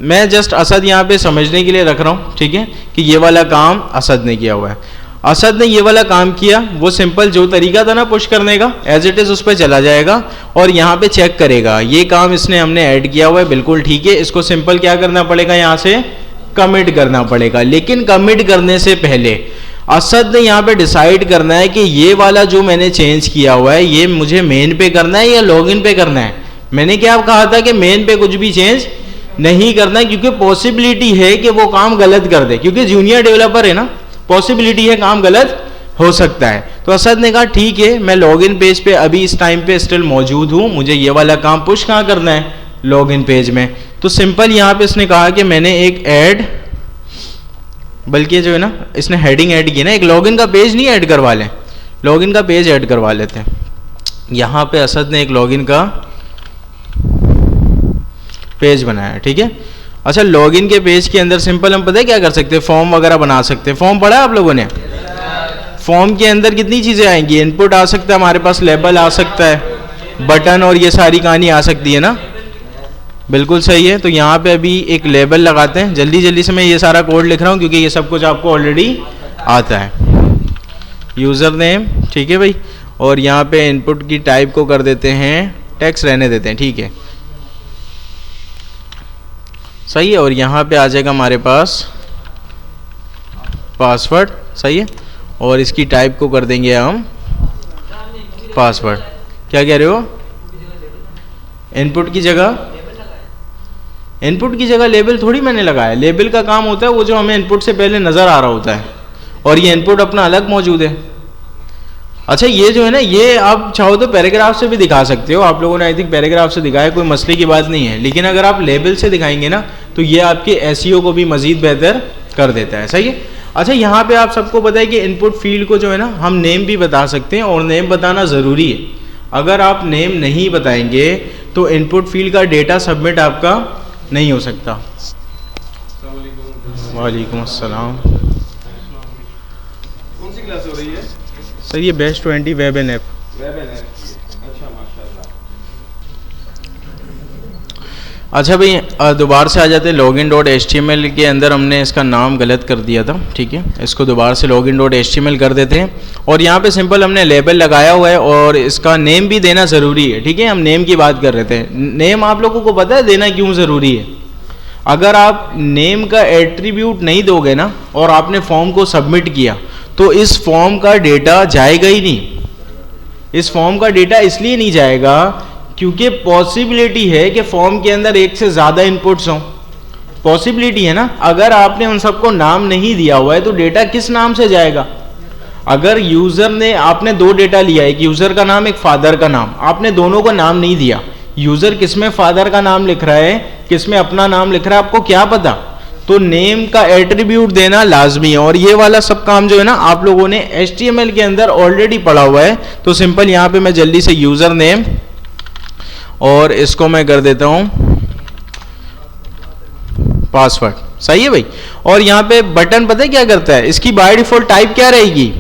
मैं जस्ट असद यहाँ पे समझने के लिए रख रहा हूँ, ठीक है, कि ये वाला काम असद ने किया हुआ है। असद ने ये वाला काम किया, वो सिंपल जो तरीका था ना पुश करने का एज इट इज उस पर चला जाएगा और यहाँ पे चेक करेगा ये काम इसने हमने ऐड किया हुआ है, बिल्कुल ठीक है, इसको सिंपल क्या करना पड़ेगा, यहाँ से कमिट करना पड़ेगा। लेकिन कमिट करने से पहले असद ने यहाँ पे डिसाइड करना है कि ये वाला जो मैंने चेंज किया हुआ है ये मुझे मेन पे करना है या लॉगिन पे करना है। मैंने क्या कहा था कि मेन पे कुछ भी चेंज नहीं करना है, क्योंकि पॉसिबिलिटी है कि वो काम गलत कर दे, क्योंकि जूनियर डेवलपर है ना, पॉसिबिलिटी है काम गलत हो सकता है। तो असद ने कहा ठीक है, मैं लॉगिन पेज पे अभी इस टाइम पे स्टिल मौजूद हूँ, मुझे ये वाला काम पुश कहाँ करना है, लॉगिन पेज में। तो सिंपल यहाँ पे इसने कहा कि मैंने एक ऐड, बल्कि जो है ना इसने हेडिंग ऐड की ना, एक लॉगिन का पेज नहीं ऐड करवा लें, लॉगिन का पेज ऐड करवा लेते हैं। यहाँ पे असद ने एक लॉगिन का पेज बनाया, ठीक है। अच्छा लॉगिन के पेज के अंदर सिंपल हम पता है क्या कर सकते हैं, फॉर्म वगैरह बना सकते हैं। फॉर्म पढ़ा है आप लोगों ने? फॉर्म के अंदर कितनी चीजें आएंगी, इनपुट आ सकता है, हमारे पास लेबल आ सकता है, बटन और ये सारी कहानी आ सकती है ना, बिल्कुल सही है। तो यहाँ पे अभी एक लेबल लगाते हैं, जल्दी जल्दी से मैं ये सारा कोड लिख रहा हूँ क्योंकि ये सब कुछ आपको ऑलरेडी आता है। यूज़र नेम, ठीक है भाई, और यहाँ पे इनपुट की टाइप को कर देते हैं टेक्स्ट, रहने देते हैं, ठीक है, सही है। और यहाँ पे आ जाएगा हमारे पास पासवर्ड, सही है, और इसकी टाइप को कर देंगे हम पासवर्ड। क्या कह रहे हो? इनपुट की जगह लेबल थोड़ी मैंने लगाया, लेबल का काम होता है वो जो हमें इनपुट से पहले नज़र आ रहा होता है, और ये इनपुट अपना अलग मौजूद है। अच्छा, ये जो है ना, ये आप चाहो तो पैराग्राफ से भी दिखा सकते हो, आप लोगों ने आई थिंक पैराग्राफ से दिखाया, कोई मसले की बात नहीं है, लेकिन अगर आप लेबल से दिखाएंगे ना तो ये आपके एसईओ को भी मज़ीद बेहतर कर देता है, सही है। अच्छा, यहाँ पे आप सबको पता है कि इनपुट फील्ड को जो है ना हम नेम भी बता सकते हैं, और नेम बताना ज़रूरी है। अगर आप नेम नहीं बताएंगे तो इनपुट फील्ड का डेटा सबमिट आपका नहीं हो सकता। वालेकुम अस्सलाम। कौन सी क्लास हो रही है सर? ये बेस्ट 20 वेब एंड ऐप। अच्छा, माशाल्लाह। अच्छा भाई, दोबारा से आ जाते हैं login.html के अंदर। हमने इसका नाम गलत कर दिया था, ठीक है, इसको दोबारा से login.html कर देते हैं, और यहाँ पे सिंपल हमने लेबल लगाया हुआ है, और इसका नेम भी देना ज़रूरी है, ठीक है। हम नेम की बात कर रहे थे, नेम आप लोगों को पता है देना क्यों ज़रूरी है? अगर आप नेम का एट्रीब्यूट नहीं दोगे ना, और आपने फॉर्म को सबमिट किया, तो इस फॉर्म का डेटा जाएगा ही नहीं। इस फॉर्म का डेटा इसलिए नहीं जाएगा क्योंकि पॉसिबिलिटी है कि फॉर्म के अंदर एक से ज़्यादा इनपुट्स हों, पॉसिबिलिटी है ना। अगर आपने उन सबको नाम नहीं दिया हुआ है तो डेटा किस नाम से जाएगा? अगर यूज़र ने, आपने दो डेटा लिया, एक यूज़र का नाम, एक फादर का नाम, आपने दोनों को नाम नहीं दिया, यूज़र किस में फादर का नाम लिख रहा है, किस में अपना नाम लिख रहा है, आपको क्या पता? तो नेम का एट्रीब्यूट देना लाजमी है, और ये वाला सब काम जो है ना आप लोगों ने HTML के अंदर ऑलरेडी पढ़ा हुआ है। तो सिंपल यहाँ पे मैं जल्दी से यूज़र नेम, और इसको मैं कर देता हूँ पासवर्ड, सही है भाई। और यहाँ पे बटन पता है क्या करता है? इसकी बाय डिफॉल्ट टाइप क्या रहेगी?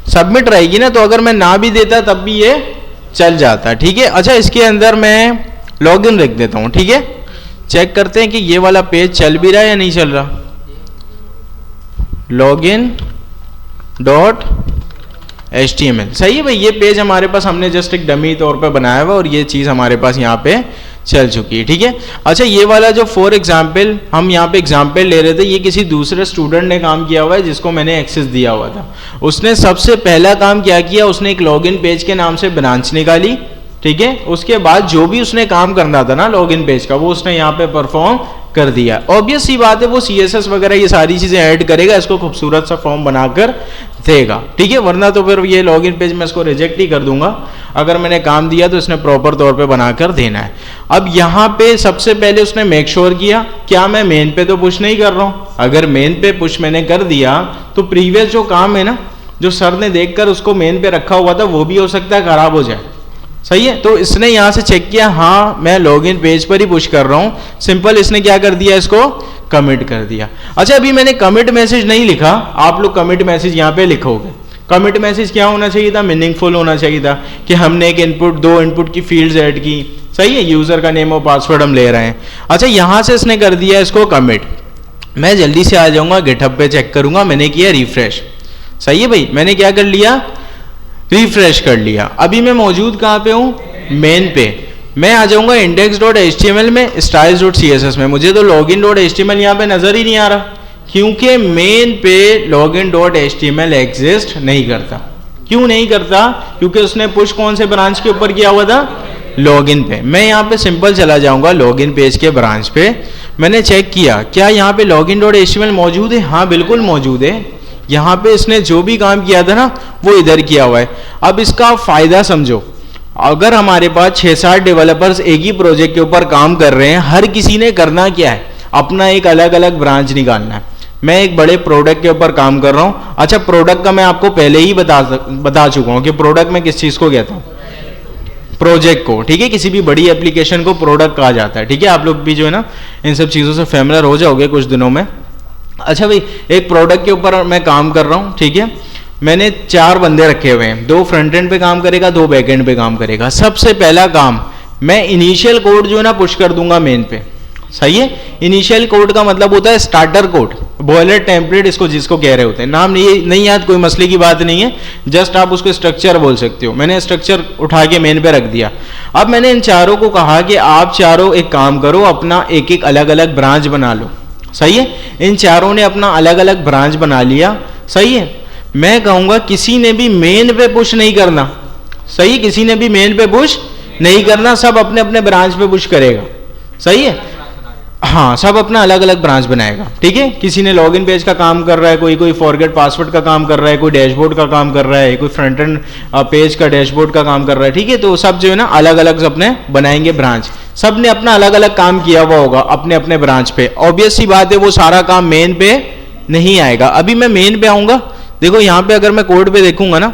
सबमिट रहेगी ना, तो अगर मैं ना भी देता तब भी ये चल जाता, ठीक है। अच्छा, इसके अंदर मैं लॉगिन रख देता हूँ, ठीक है। चेक करते हैं कि ये वाला पेज चल भी रहा है या नहीं चल रहा। login.html, सही है भाई, ये पेज हमारे पास हमने जस्ट एक डमी तौर पे बनाया हुआ, और ये चीज़ हमारे पास यहाँ पे चल चुकी है, ठीक है। अच्छा, ये वाला जो फॉर एग्जाम्पल हम यहाँ पे एग्जाम्पल ले रहे थे, ये किसी दूसरे स्टूडेंट ने काम किया हुआ है जिसको मैंने एक्सेस दिया हुआ था। उसने सबसे पहला काम क्या किया, उसने एक लॉगिन पेज के नाम से ब्रांच निकाली, ठीक है। उसके बाद जो भी उसने काम करना था ना लॉगिन पेज का, वो उसने यहाँ पे परफॉर्म कर दिया। ऑब्वियस सी बात है, वो CSS वगैरह ये सारी चीज़ें ऐड करेगा, इसको खूबसूरत सा फॉर्म बनाकर देगा, ठीक है। वरना तो फिर ये लॉगिन पेज मैं इसको रिजेक्ट ही कर दूंगा। अगर मैंने काम दिया तो इसने प्रॉपर तौर पे बनाकर देना है। अब यहाँ पे सबसे पहले उसने मेक श्योर किया, क्या मैं मेन पे तो पुश नहीं कर रहा हूँ? अगर मेन पे पुश मैंने कर दिया तो प्रीवियस जो काम है ना, जो सर ने देखकर उसको मेन पे रखा हुआ था, वो भी हो सकता है खराब हो जाए, सही है। तो इसने यहाँ से चेक किया, हाँ मैं लॉगिन पेज पर ही पुश कर रहा हूँ, सिंपल इसने क्या कर दिया, इसको कमिट कर दिया। अच्छा, अभी मैंने कमिट मैसेज नहीं लिखा, आप लोग कमिट मैसेज यहाँ पे लिखोगे। कमिट मैसेज क्या होना चाहिए था? मीनिंगफुल होना चाहिए था कि हमने एक इनपुट, दो इनपुट की फील्ड्स ऐड की, सही है, यूजर का नेम और पासवर्ड हम ले रहे हैं। अच्छा, यहाँ से इसने कर दिया इसको कमिट। मैं जल्दी से आ जाऊंगा गिटहब पे, चेक करूंगा, मैंने किया रिफ्रेश, सही है भाई, मैंने क्या कर लिया, रिफ्रेश कर लिया। अभी मैं मौजूद कहाँ पे हूँ? मेन पे। मैं आ जाऊंगा index.html में, styles.css में। मुझे तो login.html यहाँ पे नजर ही नहीं आ रहा, क्योंकि मेन पे login.html एग्जिस्ट नहीं करता। क्यों नहीं करता? क्योंकि उसने पुश कौन से ब्रांच के ऊपर किया हुआ था? लॉगिन पे। मैं यहाँ पे सिंपल चला जाऊंगा लॉगिन पेज के ब्रांच पे। मैंने चेक किया, क्या यहाँ पे login.html मौजूद है? हाँ बिल्कुल मौजूद है। यहाँ पे इसने जो भी काम किया था ना, वो इधर किया हुआ है। अब इसका फायदा समझो, अगर हमारे पास 6-7 डेवलपर्स एक ही प्रोजेक्ट के ऊपर काम कर रहे हैं, हर किसी ने करना क्या है, अपना एक अलग अलग ब्रांच निकालना है। मैं एक बड़े प्रोडक्ट के ऊपर काम कर रहा हूँ। अच्छा, प्रोडक्ट का मैं आपको पहले ही बता चुका हूँ कि प्रोडक्ट में किस चीज़ को कहता हूँ, प्रोजेक्ट को, ठीक है। किसी भी बड़ी एप्लीकेशन को प्रोडक्ट कहा जाता है, ठीक है। आप लोग भी जो है ना इन सब चीज़ों से फेमिलियर हो जाओगे कुछ दिनों में। अच्छा भाई, एक प्रोडक्ट के ऊपर मैं काम कर रहा हूँ, ठीक है। मैंने 4 बंदे रखे हुए हैं, 2 फ्रंट एंड पे काम करेगा, 2 बैक एंड पे काम करेगा। सबसे पहला काम, मैं इनिशियल कोड जो है ना पुश कर दूंगा मेन पे, सही है। इनिशियल कोड का मतलब होता है स्टार्टर कोड, बॉयलर टेम्पलेट इसको जिसको कह रहे होते हैं, नाम नहीं याद, कोई मसले की बात नहीं है, जस्ट आप उसको स्ट्रक्चर बोल सकते हो। मैंने स्ट्रक्चर उठा के मेन पे रख दिया। अब मैंने इन चारों को कहा कि आप चारों एक काम करो, अपना एक एक अलग अलग ब्रांच बना लो। सही है, इन चारों ने अपना अलग अलग ब्रांच बना लिया। सही है, मैं कहूंगा किसी ने भी मेन पे पुश नहीं करना। सही है, किसी ने भी मेन पे पुश नहीं करना, सब अपने अपने ब्रांच पे पुश करेगा। सही है, हाँ, सब अपना अलग अलग ब्रांच बनाएगा। ठीक है, किसी ने लॉगिन पेज का काम कर रहा है, कोई फॉरगेट पासवर्ड का काम कर रहा है, कोई डैशबोर्ड का काम कर रहा है, कोई फ्रंट एंड पेज का डैशबोर्ड का काम कर रहा है। ठीक है, तो सब जो है ना अलग अलग अपने बनाएंगे ब्रांच। सब ने अपना अलग अलग काम किया हुआ होगा अपने अपने ब्रांच पे। ऑब्वियस सी बात है, वो सारा काम मेन पे नहीं आएगा। अभी मैं मेन पे आऊंगा। देखो यहाँ पे अगर मैं कोड पे देखूंगा ना,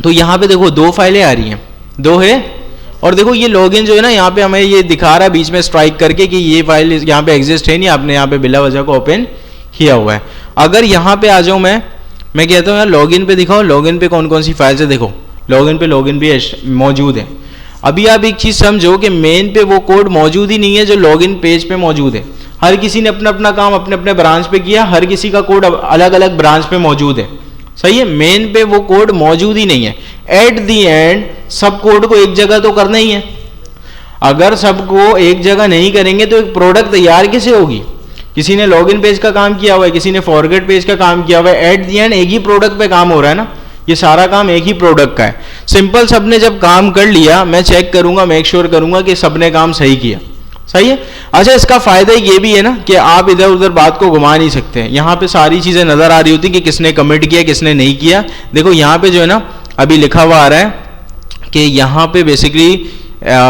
तो यहाँ पे देखो 2 फाइलें आ रही हैं, 2 है। और देखो ये लॉगिन जो है ना, यहाँ पे हमें ये दिखा रहा है बीच में स्ट्राइक करके कि ये फाइल यहाँ पे एग्जिस्ट है नहीं, आपने यहाँ पे बिला वजह को ओपन किया हुआ है। अगर यहाँ पे आ जाऊँ मैं कहता हूँ यार लॉगिन पे दिखाओ, लॉगिन पे कौन कौन सी फाइल्स है। देखो लॉगिन भी मौजूद है। अभी आप एक चीज़ समझो कि मेन पे वो कोड मौजूद ही नहीं है जो लॉगिन पेज पे मौजूद है। हर किसी ने अपना अपना काम अपने अपने ब्रांच पे किया, हर किसी का कोड अलग अलग ब्रांच पे मौजूद है। सही है, मेन पे वो कोड मौजूद ही नहीं है। एट दी एंड सब कोड को एक जगह तो करना ही है। अगर सबको एक जगह नहीं करेंगे तो एक प्रोडक्ट तैयार कैसे होगी। किसी ने लॉगिन पेज का काम किया हुआ है, किसी ने फॉरगेट पेज का काम किया हुआ है, एट दी एंड एक ही प्रोडक्ट पे काम हो रहा है ना। ये सारा काम एक ही प्रोडक्ट का है। सिंपल, सबने जब काम कर लिया, मैं चेक करूंगा, मेक श्योर करूंगा कि सबने काम सही किया। सही है। अच्छा, इसका फायदा ये भी है ना कि आप इधर उधर बात को घुमा नहीं सकते हैं। यहाँ पे सारी चीजें नजर आ रही होती कि किसने कमिट किया किसने नहीं किया। देखो यहाँ पे जो है ना अभी लिखा हुआ आ रहा है कि यहाँ पे बेसिकली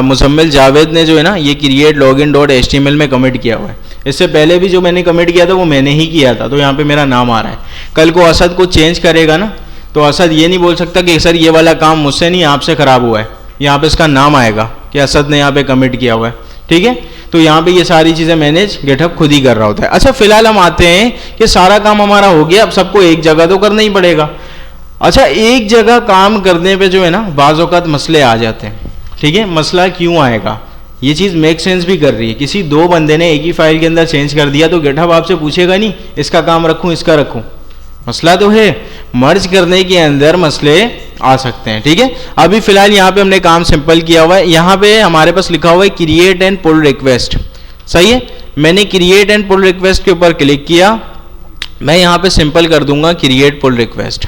मुसम्मिल जावेद ने जो है ना ये क्रिएट लॉगिन डॉट HTML में कमिट किया हुआ है। इससे पहले भी जो मैंने कमिट किया था वो मैंने ही किया था, तो यहाँ पे मेरा नाम आ रहा है। कल को असद को चेंज करेगा ना, तो असद ये नहीं बोल सकता कि सर ये वाला काम मुझसे नहीं आपसे खराब हुआ है। यहाँ पे इसका नाम आएगा कि असद ने यहाँ पे कमिट किया हुआ है। ठीक है, तो यहाँ पे ये सारी चीजें मैनेज गिटहब खुद ही कर रहा होता है। अच्छा, फिलहाल हम आते हैं कि सारा काम हमारा हो गया, अब सबको एक जगह तो करना ही पड़ेगा। अच्छा, एक जगह काम करने पे जो है ना बाज़ औक़ात मसले आ जाते हैं। ठीक है, मसला क्यों आएगा, ये चीज़ मेक सेंस भी कर रही है। किसी 2 बंदे ने एक ही फाइल के अंदर चेंज कर दिया तो गिटहब आपसे पूछेगा नहीं इसका काम रखूँ इसका रखूँ। मसला तो है, मर्ज करने के अंदर मसले आ सकते हैं। ठीक है, अभी फिलहाल यहाँ पे हमने काम सिंपल किया हुआ है। यहाँ पे हमारे पास लिखा हुआ है क्रिएट एंड पुल रिक्वेस्ट। सही है, मैंने क्रिएट एंड पुल रिक्वेस्ट के ऊपर क्लिक किया। मैं यहाँ पे सिंपल कर दूंगा क्रिएट पुल रिक्वेस्ट।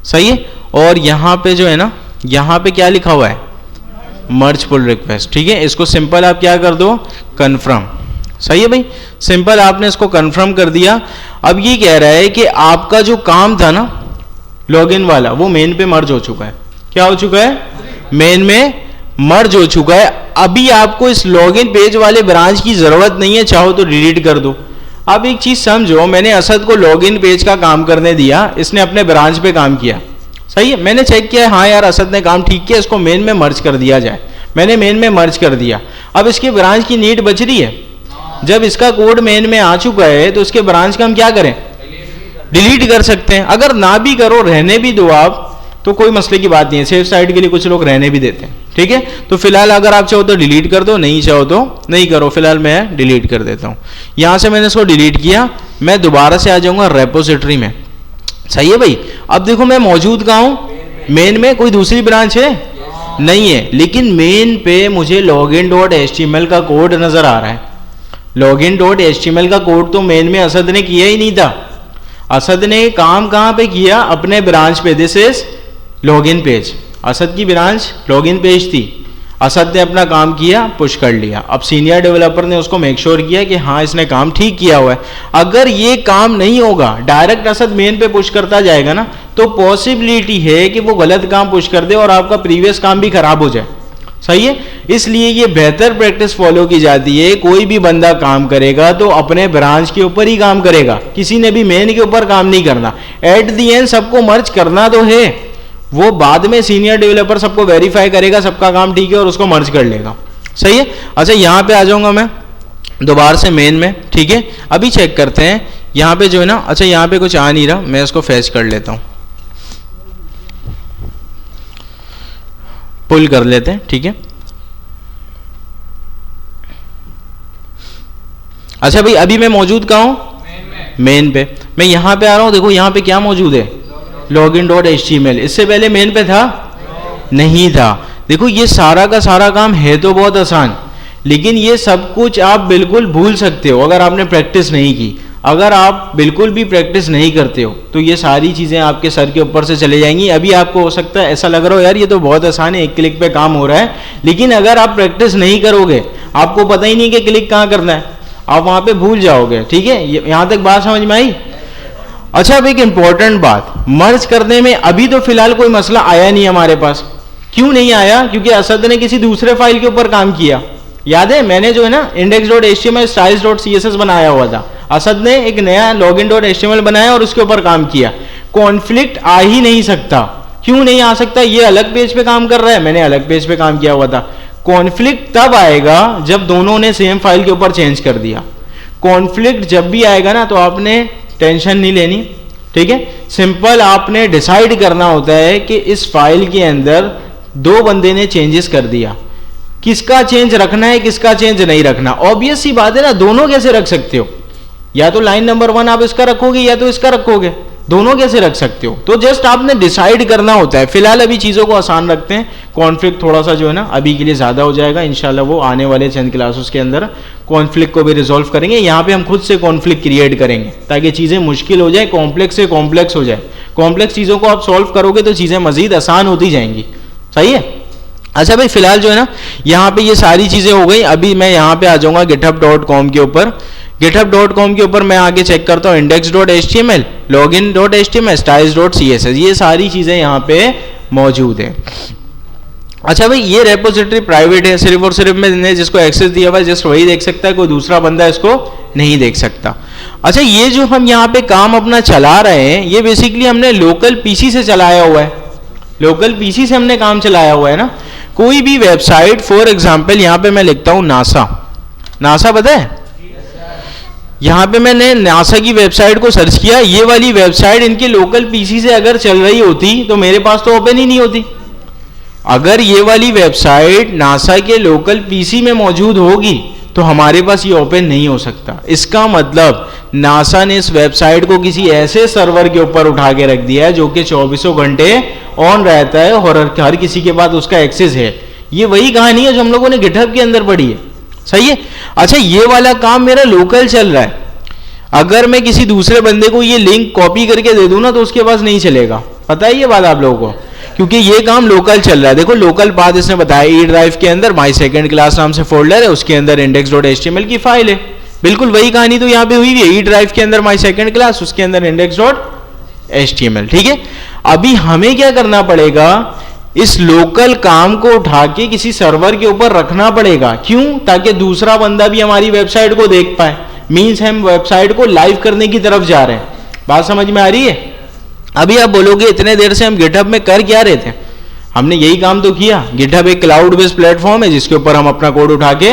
सही है, और यहाँ पे जो है ना यहाँ पे क्या लिखा हुआ है, मर्ज पुल रिक्वेस्ट। ठीक है, इसको सिंपल आप क्या कर दो, कन्फर्म। सही है भाई, सिंपल आपने इसको कंफर्म कर दिया। अब ये कह रहा है कि आपका जो काम था ना लॉगिन वाला वो मेन पे मर्ज हो चुका है। क्या हो चुका है, मेन में मर्ज हो चुका है। अभी आपको इस लॉगिन पेज वाले ब्रांच की जरूरत नहीं है, चाहो तो डिलीट कर दो। अब एक चीज समझो, मैंने असद को लॉगिन पेज का काम करने दिया, इसने अपने ब्रांच पे काम किया। सही है, मैंने चेक किया, हाँ यार असद ने काम ठीक किया, इसको मेन में मर्ज कर दिया जाए। मैंने मेन में मर्ज कर दिया। अब इसके ब्रांच की नीड बच रही है। जब इसका कोड मेन में आ चुका है तो उसके ब्रांच का हम क्या करें, डिलीट कर सकते हैं। अगर ना भी करो, रहने भी दो आप, तो कोई मसले की बात नहीं है। सेफ साइड के लिए कुछ लोग रहने भी देते हैं। ठीक है, तो फिलहाल अगर आप चाहो तो डिलीट कर दो, नहीं चाहो तो नहीं करो। फिलहाल मैं डिलीट कर देता हूं। यहां से मैंने इसको डिलीट किया, मैं दोबारा से आ जाऊंगा रेपोजिटरी में। सही है भाई, अब देखो मैं मौजूद कहां हूं, मेन में। कोई दूसरी ब्रांच है नहीं है, लेकिन मेन पे मुझे login.html का कोड नजर आ रहा है। login.html का कोड तो मेन में असद ने किया ही नहीं था। असद ने काम कहां पे किया, अपने ब्रांच पे। This is login page, Asad की ब्रांच लॉगिन पेज थी। असद ने अपना काम किया, पुश कर लिया। अब सीनियर डेवलपर ने उसको मेक श्योर किया कि हाँ इसने काम ठीक किया हुआ है। अगर ये काम नहीं होगा, डायरेक्ट असद मेन पे पुश करता जाएगा ना, तो पॉसिबिलिटी है कि वो गलत काम पुश कर दे और आपका प्रीवियस काम भी खराब हो जाए। सही है, इसलिए ये बेहतर प्रैक्टिस फॉलो की जाती है। कोई भी बंदा काम करेगा तो अपने ब्रांच के ऊपर ही काम करेगा, किसी ने भी मेन के ऊपर काम नहीं करना। एट दी एंड सबको मर्ज करना तो है, वो बाद में सीनियर डेवलपर सबको वेरीफाई करेगा सबका काम ठीक है और उसको मर्ज कर लेगा। सही है। अच्छा, यहाँ पे आ जाऊंगा मैं दोबारा से मेन में। ठीक है, अभी चेक करते हैं यहाँ पे जो है ना। अच्छा, यहाँ पे कुछ आ नहीं रहा, मैं इसको फैच कर लेता हूँ, पुल कर लेते हैं। ठीक है, अच्छा भाई, अभी मैं मौजूद कहाँ हूँ, मेन पे। मैं यहाँ पे आ रहा हूँ, देखो यहाँ पे क्या मौजूद है, login.html। इससे पहले मेन पे था, नहीं था। देखो ये सारा का सारा काम है तो बहुत आसान, लेकिन ये सब कुछ आप बिल्कुल भूल सकते हो अगर आपने प्रैक्टिस नहीं की। अगर आप बिल्कुल भी प्रैक्टिस नहीं करते हो तो ये सारी चीज़ें आपके सर के ऊपर से चले जाएंगी। अभी आपको हो सकता है ऐसा लग रहा हो यार ये तो बहुत आसान है, एक क्लिक पे काम हो रहा है, लेकिन अगर आप प्रैक्टिस नहीं करोगे, आपको पता ही नहीं कि क्लिक कहाँ करना है, आप वहाँ पे भूल जाओगे। ठीक है, यहाँ तक बात समझ में आई? अच्छा, अब एक इंपॉर्टेंट बात, मर्ज करने में अभी तो फिलहाल कोई मसला आया नहीं हमारे पास। क्यों नहीं आया? क्योंकि असद ने किसी दूसरे फाइल के ऊपर काम किया। याद है, मैंने जो है ना index.html styles.css बनाया हुआ था, असद ने एक नया login.html बनाया और उसके ऊपर काम किया। कॉन्फ्लिक्ट आ ही नहीं सकता। क्यों नहीं आ सकता? ये अलग पेज पे काम कर रहा है, मैंने अलग पेज पे काम किया हुआ था। कॉन्फ्लिक्ट तब आएगा जब दोनों ने सेम फाइल के ऊपर चेंज कर दिया। कॉन्फ्लिक्ट जब भी आएगा ना तो आपने टेंशन नहीं लेनी। ठीक है, सिंपल आपने डिसाइड करना होता है कि इस फाइल के अंदर दो बंदे ने चेंजेस कर दिया, किसका चेंज रखना है किसका चेंज नहीं रखना। ऑब्वियस सी बात है ना, दोनों कैसे रख सकते हो? या तो लाइन नंबर 1 आप इसका रखोगे या तो इसका रखोगे, दोनों कैसे रख सकते हो? तो जस्ट आपने डिसाइड करना होता है। फिलहाल अभी चीजों को आसान रखते हैं, कॉन्फ्लिक्ट थोड़ा सा जो है ना अभी के लिए ज्यादा हो जाएगा, इंशाल्लाह वो आने वाले चंद क्लासेस के अंदर कॉन्फ्लिक्ट को भी रिजॉल्व करेंगे। यहाँ पे हम खुद से कॉन्फ्लिक्ट क्रिएट करेंगे ताकि चीजें मुश्किल हो जाए, कॉम्प्लेक्स से कॉम्प्लेक्स हो जाए। कॉम्प्लेक्स चीजों को आप सॉल्व करोगे तो चीजें मजीद आसान होती जाएंगी। सही है? अच्छा भाई, फिलहाल जो है ना यहाँ पे ये सारी चीजें हो गई। अभी मैं यहाँ पे आ जाऊंगा github.com के ऊपर। github.com के ऊपर मैं आगे चेक करता हूँ index.html, login.html, styles.css, ये सारी चीजें यहाँ पे मौजूद है। अच्छा भाई, ये रेपोजिटरी प्राइवेट है, सिर्फ और सिर्फ मैंने जिसको एक्सेस दिया हुआ है जस्ट वही देख सकता है, कोई दूसरा बंदा इसको नहीं देख सकता। अच्छा, ये जो हम यहाँ पे काम अपना चला रहे हैं ये बेसिकली हमने लोकल पीसी से चलाया हुआ है। लोकल पीसी से हमने काम चलाया हुआ है ना। कोई भी वेबसाइट, फॉर एग्जांपल यहाँ पे मैं लिखता हूँ नासा। नासा पता है? यहाँ पे मैंने नासा की वेबसाइट को सर्च किया, ये वाली वेबसाइट इनके लोकल पीसी से अगर चल रही होती तो मेरे पास तो ओपन ही नहीं होती। अगर ये वाली वेबसाइट नासा के लोकल पीसी में मौजूद होगी तो हमारे पास ये ओपन नहीं हो सकता। इसका मतलब नासा ने इस वेबसाइट को किसी ऐसे सर्वर के ऊपर उठा के रख दिया है जो कि 24 घंटे ऑन रहता है और हर किसी के पास उसका एक्सेस है। ये वही कहानी है जो हम लोगों ने गिटहब के अंदर पढ़ी है। सही है? अच्छा, ये वाला काम मेरा लोकल चल रहा है। अगर मैं किसी दूसरे बंदे को ये लिंक कॉपी करके दे दूं ना तो उसके पास नहीं चलेगा। पता है ये बात आप लोगों को? क्योंकि ये काम लोकल चल रहा है। देखो लोकल पाथ इसने बताया, ई ड्राइव के अंदर माई सेकंड क्लास नाम से फोल्डर है, उसके अंदर index.html की फाइल है। बिल्कुल वही कहानी तो यहाँ पे हुई है, ई ड्राइव के अंदर माई सेकंड क्लास, उसके अंदर index.html। ठीक है, अभी हमें क्या करना पड़ेगा, इस लोकल काम को उठा के किसी सर्वर के ऊपर रखना पड़ेगा। क्यों? ताकि दूसरा बंदा भी हमारी वेबसाइट को देख पाए। मीन्स हम वेबसाइट को लाइव करने की तरफ जा रहे हैं। बात समझ में आ रही है? अभी आप बोलोगे इतने देर से हम गिटहब में कर क्या रहे थे? हमने यही काम तो किया। गिटहब एक क्लाउड बेस्ड प्लेटफॉर्म है जिसके ऊपर हम अपना कोड उठा के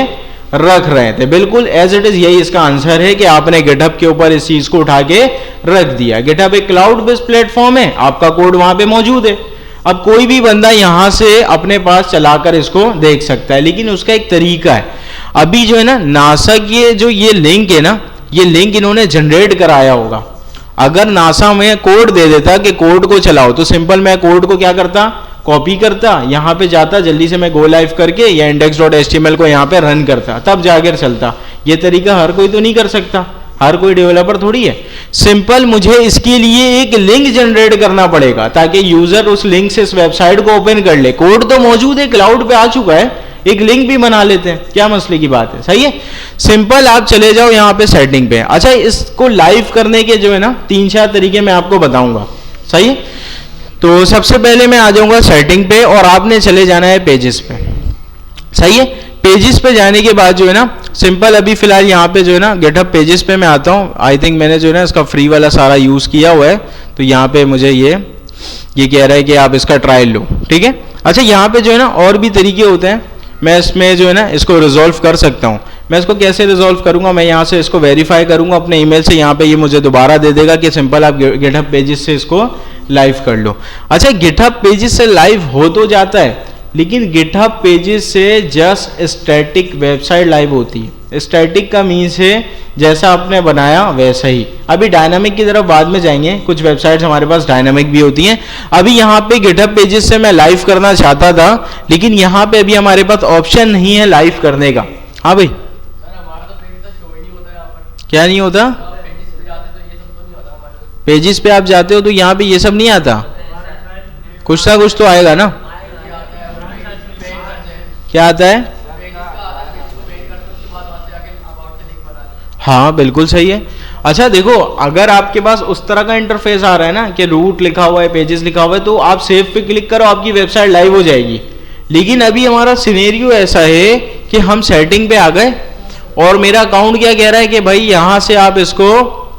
रख रहे थे। बिल्कुल एज इट इज यही इसका आंसर है कि आपने गिटहब के ऊपर इस चीज को उठा के रख दिया। गिटहब एक क्लाउड बेस्ड प्लेटफॉर्म है, आपका कोड वहां पे मौजूद है। अब कोई भी बंदा यहां से अपने पास चलाकर इसको देख सकता है, लेकिन उसका एक तरीका है। अभी जो है ना नासा की जो ये लिंक है ना, ये लिंक इन्होंने जनरेट कराया होगा। अगर नासा में कोड दे देता कि कोड को चलाओ तो सिंपल मैं कोड को क्या करता, कॉपी करता, यहाँ पे जाता, जल्दी से मैं गो लाइव करके या index.html को यहाँ पे रन करता, तब जाकर चलता। ये तरीका हर कोई तो नहीं कर सकता, हर कोई डेवलपर थोड़ी है। सिंपल मुझे इसके लिए एक लिंक जनरेट करना पड़ेगा ताकि यूजर उस लिंक से इस वेबसाइट को ओपन कर ले। कोड तो मौजूद है, क्लाउड पे आ चुका है, एक लिंक भी बना लेते हैं, क्या मसले की बात है। सही है? सिंपल आप चले जाओ यहाँ पे सेटिंग पे। अच्छा, इसको लाइव करने के जो है ना 3-4 तरीके मैं आपको बताऊंगा। सही है? तो सबसे पहले मैं आ जाऊंगा सेटिंग पे और आपने चले जाना है पेजेस पे। सही है? पेजेस पे जाने के बाद जो है ना सिंपल अभी फिलहाल यहाँ पे जो है ना गिटहब पेजेस पे मैं आता हूँ। आई थिंक मैंने जो है ना इसका फ्री वाला सारा यूज किया हुआ है, तो यहाँ पे मुझे ये कह रहा है कि आप इसका ट्रायल लो। ठीक है? अच्छा, यहाँ पे जो है ना और भी तरीके होते हैं, मैं इसमें जो है ना इसको रिजॉल्व कर सकता हूँ। मैं इसको कैसे रिजॉल्व करूंगा, मैं यहाँ से इसको वेरीफाई करूंगा अपने ईमेल से, यहाँ पे ये मुझे दोबारा दे देगा कि सिंपल आप गिटहब पेजेस से इसको लाइव कर लो। अच्छा, गिटहब पेजेस से लाइव हो तो जाता है, लेकिन गिटहब पेजेस से जस्ट स्टैटिक वेबसाइट लाइव होती है। स्टैटिक का मीन्स है जैसा आपने बनाया वैसा ही। अभी डायनामिक की तरफ बाद में जाएंगे, कुछ वेबसाइट्स हमारे पास डायनामिक भी होती हैं। अभी यहाँ पे गिटहब पेजेस से मैं लाइव करना चाहता था, लेकिन यहाँ पे अभी हमारे पास ऑप्शन नहीं है लाइव करने का। हाँ भाई, क्या नहीं होता? पेजेस पे आप जाते हो तो यहाँ पे ये सब नहीं आता, कुछ ना कुछ तो आएगा ना। क्या आता है? हाँ बिल्कुल सही है। अच्छा देखो, अगर आपके पास उस तरह का इंटरफेस आ रहा है ना कि रूट लिखा हुआ है, पेजेस लिखा हुआ है, तो आप सेव पे क्लिक करो, आपकी वेबसाइट लाइव हो जाएगी। लेकिन अभी हमारा सिनेरियो ऐसा है कि हम सेटिंग पे आ गए और मेरा अकाउंट क्या कह रहा है कि भाई यहाँ से आप इसको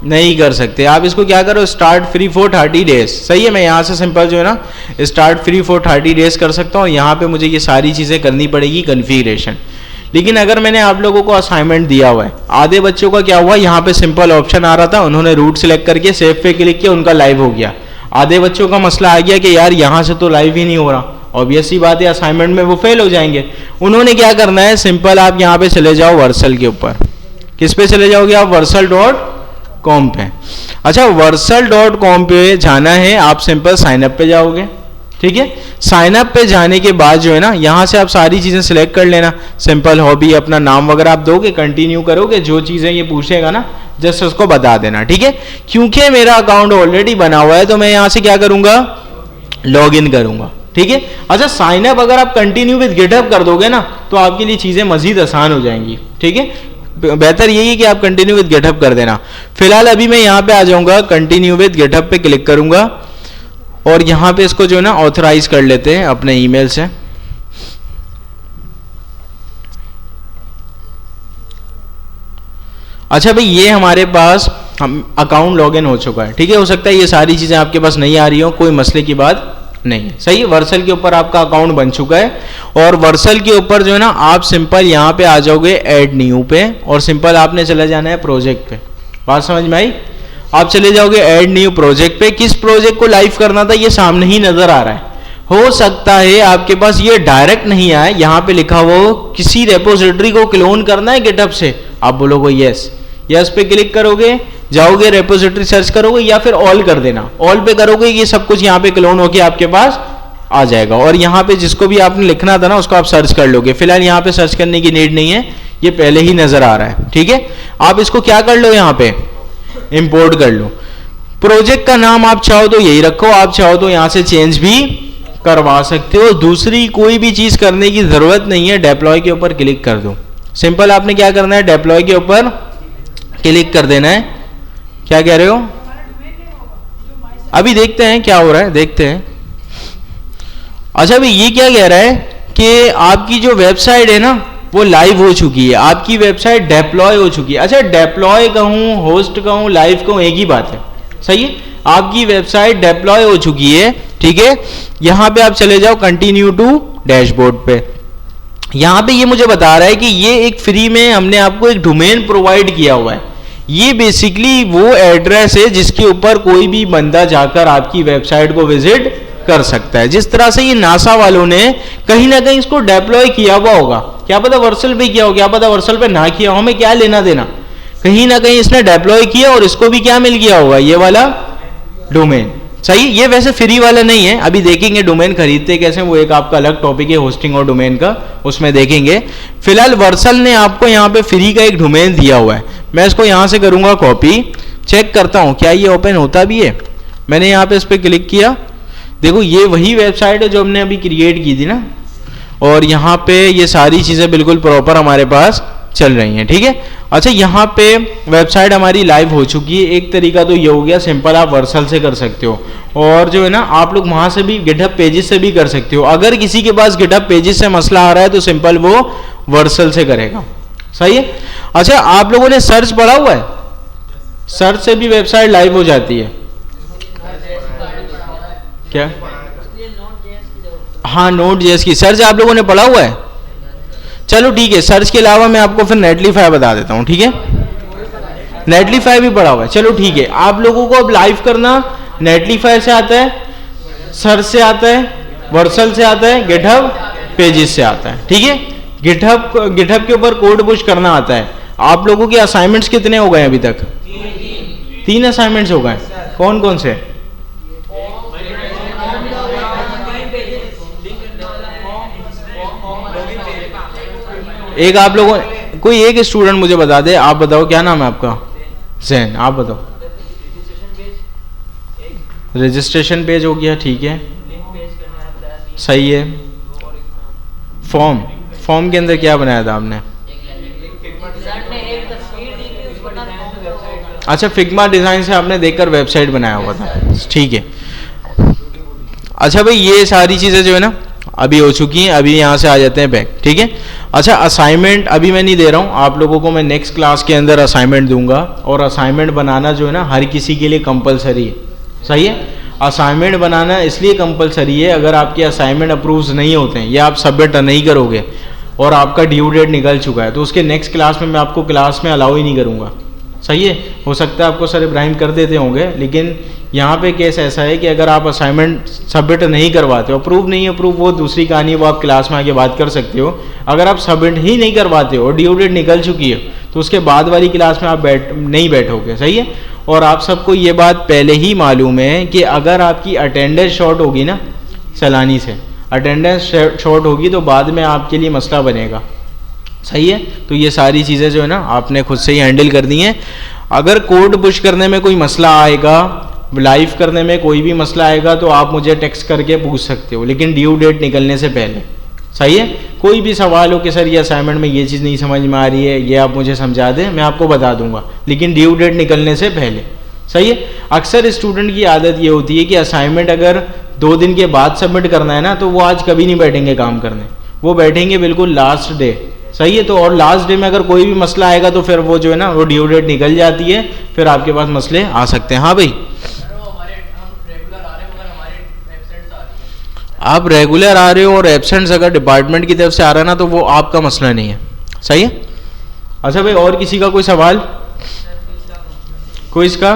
नहीं कर सकते। आप इसको क्या करो, स्टार्ट फ्री फॉर 30 डेज। सही है, मैं यहाँ से सिंपल जो है ना स्टार्ट फ्री फॉर 30 डेज कर सकता हूँ। यहाँ पे मुझे ये सारी चीज़ें करनी पड़ेगी, कन्फिगरेशन। लेकिन अगर मैंने आप लोगों को असाइनमेंट दिया हुआ है, आधे बच्चों का क्या हुआ, यहाँ पे सिंपल ऑप्शन आ रहा था, उन्होंने रूट सिलेक्ट करके सेव पे क्लिक किया, उनका लाइव हो गया। आधे बच्चों का मसला आ गया कि यार यहाँ से तो लाइव ही नहीं हो रहा, ऑब्वियस सी बात है असाइनमेंट में वो फेल हो जाएंगे। उन्होंने क्या करना है, सिंपल आप यहाँ पे चले जाओ वर्सल के ऊपर। किस पे चले जाओगे आप? वर्सल.com पे। अच्छा, वर्सल.com पे जाना है, आप सिंपल साइनअप पे जाओगे। ठीक है, साइनअप पे जाने के बाद जो है ना, यहाँ से आप सारी चीज़ें सिलेक्ट कर लेना। सिंपल हॉबी, अपना नाम वगैरह आप दोगे, कंटिन्यू करोगे, जो चीज़ें ये पूछेगा ना जस्ट उसको बता देना। ठीक है, क्योंकि मेरा अकाउंट ऑलरेडी बना हुआ है तो मैं यहाँ से क्या करूँगा, लॉग इन करूँगा। ठीक है। अच्छा, साइनअप अगर आप कंटिन्यू विद गिटहब कर दोगे ना तो आपके लिए चीज़ें मजीद आसान हो जाएंगी। ठीक है, बेहतर यही है कि आप कंटिन्यू विद गिटहब कर देना। फिलहाल अभी मैं यहाँ पे आ जाऊँगा, कंटिन्यू विद गिटहब पे क्लिक करूँगा और यहाँ पे इसको जो है ना ऑथराइज कर लेते हैं अपने ईमेल से। अच्छा भाई, ये हमारे पास हम अकाउंट लॉगिन हो चुका है। ठीक है, हो सकता है ये सारी चीज़ें आपके पास नहीं आ रही हो, कोई मसले की बात नहीं है। सही है, वर्सल के ऊपर आपका अकाउंट बन चुका है और वर्सल के ऊपर जो है ना आप सिंपल यहाँ पे आ जाओगे ऐड न्यू पे और सिंपल आपने चले जाना है प्रोजेक्ट पे। बात समझ में आई? आप चले जाओगे ऐड न्यू प्रोजेक्ट पे। किस प्रोजेक्ट को लाइव करना था ये सामने ही नजर आ रहा है। हो सकता है आपके पास ये डायरेक्ट नहीं आए, यहाँ पे लिखा हुआ हो किसी रेपोजिटरी को क्लोन करना है गिटहब से, आप बोलोगे यस, यस पे क्लिक करोगे, जाओगे रेपोजिटरी सर्च करोगे या फिर ऑल कर देना, ऑल पे करोगे, ये सब कुछ यहाँ पे क्लोन होके आपके पास आ जाएगा और यहाँ पे जिसको भी आपने लिखना था ना उसको आप सर्च कर लोगे। फिलहाल यहाँ पे सर्च करने की नीड नहीं है, ये पहले ही नजर आ रहा है। ठीक है, आप इसको क्या कर लो, यहाँ पे इंपोर्ट कर लो। प्रोजेक्ट का नाम आप चाहो तो यही रखो, आप चाहो तो यहाँ से चेंज भी करवा सकते हो। दूसरी कोई भी चीज करने की जरूरत नहीं है, डेप्लॉय के ऊपर क्लिक कर दो। सिंपल आपने क्या करना है, डेप्लॉय के ऊपर क्लिक कर देना है। क्या कह रहे हो? अभी देखते हैं क्या हो रहा है, देखते हैं। अच्छा भाई, ये क्या कह रहा है कि आपकी जो वेबसाइट है ना वो लाइव हो चुकी है, आपकी वेबसाइट डेप्लॉय हो चुकी है। अच्छा, डेप्लॉय कहूँ, होस्ट कहूँ, लाइव कहूँ, एक ही बात है। सही है, आपकी वेबसाइट डेप्लॉय हो चुकी है। ठीक है, यहाँ पे आप चले जाओ कंटिन्यू टू डैशबोर्ड पे। यहाँ पे ये मुझे बता रहा है कि ये एक फ्री में हमने आपको एक डोमेन प्रोवाइड किया हुआ है। ये बेसिकली वो एड्रेस है जिसके ऊपर कोई भी बंदा जाकर आपकी वेबसाइट को विजिट कर सकता है। जिस तरह से ये नासा वालों ने कहीं ना कहीं इसको डेप्लॉय किया हुआ होगा, क्या पता वर्सल पे किया हो, क्या पता वर्सल पे ना किया हो, हमें क्या लेना देना, कहीं ना कहीं इसने डेप्लॉय किया और इसको भी क्या मिल गया होगा, ये वाला डोमेन। सही, ये वैसे फ्री वाला नहीं है, अभी देखेंगे डोमेन खरीदते कैसे, वो एक आपका अलग टॉपिक है होस्टिंग और डोमेन का, उसमें देखेंगे। फिलहाल वर्सल ने आपको यहाँ पे फ्री का एक डोमेन दिया हुआ है। मैं इसको यहाँ से करूँगा कॉपी, चेक करता हूँ क्या ये ओपन होता भी है। मैंने यहाँ पे इस पर क्लिक किया, देखो ये वही वेबसाइट है जो हमने अभी क्रिएट की थी ना, और यहाँ पे ये सारी चीज़ें बिल्कुल प्रॉपर हमारे पास चल रही हैं। ठीक है, अच्छा यहाँ पे वेबसाइट हमारी लाइव हो चुकी है। एक तरीका तो ये हो गया, सिंपल आप वर्सल से कर सकते हो और जो है ना आप लोग वहाँ से भी गिटहब पेजेस से भी कर सकते हो। अगर किसी के पास गिटहब पेजेस से मसला आ रहा है तो सिंपल वो वर्सल से करेगा। सही है। अच्छा, आप लोगों ने सर्च पढ़ा हुआ है, सर्च से भी वेबसाइट लाइव हो जाती है क्या? हाँ, नोड.जेएस की सर्च आप लोगों ने पढ़ा हुआ है। चलो ठीक है, सर्च के अलावा मैं आपको फिर नेटलीफाई बता देता हूँ। ठीक है, नेटलीफाई भी पढ़ा हुआ है। चलो ठीक है, आप लोगों को अब लाइव करना नेटलीफाई से आता है, सर्च से आता है, वर्सल से आता है, गिटहब पेजेस से आता है। ठीक है, गिटहब के ऊपर कोड पुश करना आता है। आप लोगों के असाइनमेंट्स कितने हो गए अभी तक? 3 असाइनमेंट्स हो गए। कौन कौन से? एक आप लोगों, कोई एक स्टूडेंट मुझे बता दे। आप बताओ क्या नाम है आपका? जैन। आप बताओ। रजिस्ट्रेशन पेज हो गया, ठीक है, सही है। फॉर्म के अंदर क्या बनाया था आपने? अच्छा, फिग्मा डिजाइन से आपने देखकर वेबसाइट बनाया हुआ था, ठीक है। अच्छा भाई, ये सारी चीजें जो है ना अभी हो चुकी हैं। अभी यहाँ से आ जाते हैं बैक, ठीक है। अच्छा, असाइनमेंट अभी मैं नहीं दे रहा हूँ आप लोगों को, मैं नेक्स्ट क्लास के अंदर असाइनमेंट दूंगा। और असाइनमेंट बनाना जो है ना हर किसी के लिए कंपलसरी है, सही है। असाइनमेंट बनाना इसलिए कंपलसरी है, अगर आपके असाइनमेंट अप्रूव नहीं होते हैं या आप सबमिट नहीं करोगे और आपका ड्यू डेट निकल चुका है, तो उसके नेक्स्ट क्लास में मैं आपको क्लास में अलाउ ही नहीं करूँगा, सही है। हो सकता है आपको सर इब्राहिम कर देते होंगे, लेकिन यहाँ पे केस ऐसा है कि अगर आप असाइनमेंट सबमिट नहीं करवाते हो, अप्रूव नहीं अप्रूव वो दूसरी कहानी है, वो आप क्लास में आके बात कर सकते हो। अगर आप सबमिट ही नहीं करवाते हो और ड्यू डेट निकल चुकी है, तो उसके बाद वाली क्लास में आप नहीं बैठोगे, सही है। और आप सबको ये बात पहले ही मालूम है कि अगर आपकी अटेंडेंस शॉर्ट होगी ना, सैलानी से अटेंडेंस शॉर्ट होगी, तो बाद में आपके लिए मसला बनेगा, सही है। तो ये सारी चीज़ें जो है ना आपने खुद से ही हैंडल करनी है। अगर कोड पुश करने में कोई मसला आएगा, लाइव करने में कोई भी मसला आएगा, तो आप मुझे टेक्स्ट करके पूछ सकते हो, लेकिन ड्यू डेट निकलने से पहले, सही है। कोई भी सवाल हो कि सर ये असाइनमेंट में ये चीज़ नहीं समझ में आ रही है, ये आप मुझे समझा दें, मैं आपको बता दूंगा, लेकिन ड्यू डेट निकलने से पहले, सही है। अक्सर स्टूडेंट की आदत ये होती है कि असाइनमेंट अगर 2 दिन के बाद सबमिट करना है ना, तो वो आज कभी नहीं बैठेंगे काम करने, वो बैठेंगे बिल्कुल लास्ट डे, सही है। तो और लास्ट डे में अगर कोई भी मसला आएगा तो फिर वो जो है ना वो ड्यू डेट निकल जाती है, फिर आपके पास मसले आ सकते हैं। हाँ भाई, आप रेगुलर आ रहे हो और एब्सेंट्स अगर डिपार्टमेंट की तरफ से आ रहा है ना, तो वो आपका मसला नहीं है, सही है। अच्छा भाई, और किसी का कोई सवाल? क्विज का?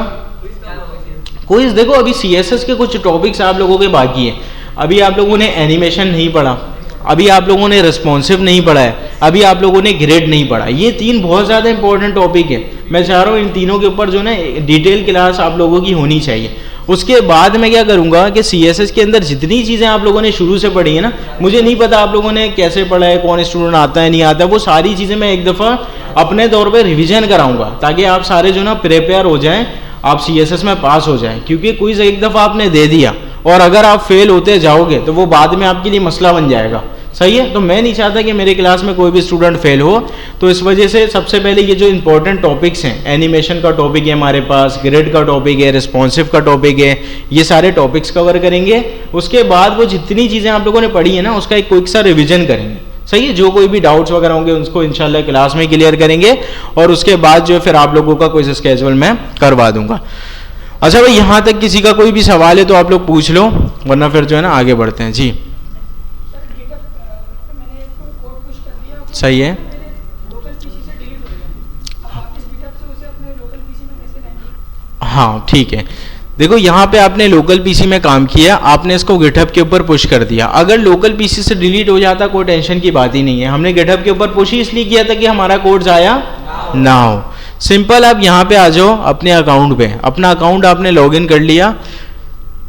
क्विज देखो, अभी CSS के कुछ टॉपिक्स आप लोगों के बाकी हैं। अभी आप लोगों ने एनिमेशन नहीं पढ़ा, अभी आप लोगों ने रिस्पॉन्सिव नहीं पढ़ा है, अभी आप लोगों ने ग्रेड नहीं पढ़ा। ये 3 बहुत ज़्यादा इंपॉर्टेंट टॉपिक है। मैं चाह रहा हूँ इन तीनों के ऊपर जो है ना डिटेल क्लास आप लोगों की होनी चाहिए। उसके बाद मैं क्या करूँगा कि CSS के अंदर जितनी चीज़ें आप लोगों ने शुरू से पढ़ी है ना, मुझे नहीं पता आप लोगों ने कैसे पढ़ा है, कौन स्टूडेंट आता है नहीं आता है, वो सारी चीज़ें मैं एक दफ़ा अपने तौर पर रिविज़न कराऊँगा, ताकि आप सारे जो ना प्रिपेयर हो जाएँ, आप CSS में पास हो जाएँ। क्योंकि क्विज़ एक दफ़ा आपने दे दिया और अगर आप फेल होते जाओगे तो वो बाद में आपके लिए मसला बन जाएगा, सही है। तो मैं नहीं चाहता कि मेरे क्लास में कोई भी स्टूडेंट फेल हो। तो इस वजह से सबसे पहले ये जो इंपॉर्टेंट टॉपिक्स हैं, एनिमेशन का टॉपिक है हमारे पास, ग्रिड का टॉपिक है, रिस्पॉन्सिव का टॉपिक है, ये सारे टॉपिक्स कवर करेंगे। उसके बाद वो जितनी चीज़ें आप लोगों ने पढ़ी है ना, उसका एक क्विक सा रिविजन करेंगे, सही है। जो कोई भी डाउट्स वगैरह होंगे उसको इंशाल्लाह क्लास में क्लियर करेंगे, और उसके बाद जो है फिर आप लोगों का क्विज स्केड्यूल मैं करवा दूंगा। अच्छा भाई, यहाँ तक किसी का कोई भी सवाल है तो आप लोग पूछ लो, वरना फिर जो है ना आगे बढ़ते हैं। जी सही है। हाँ ठीक है, देखो यहाँ पे आपने लोकल पीसी में काम किया, आपने इसको गिटहब के ऊपर पुश कर दिया। अगर लोकल पीसी से डिलीट हो जाता कोई टेंशन की बात ही नहीं है। हमने गिटहब के ऊपर पुश ही इसलिए किया था कि हमारा कोड जाया ना हो। सिंपल, आप यहाँ पे आ जाओ अपने अकाउंट पे, अपना अकाउंट आपने लॉगिन कर लिया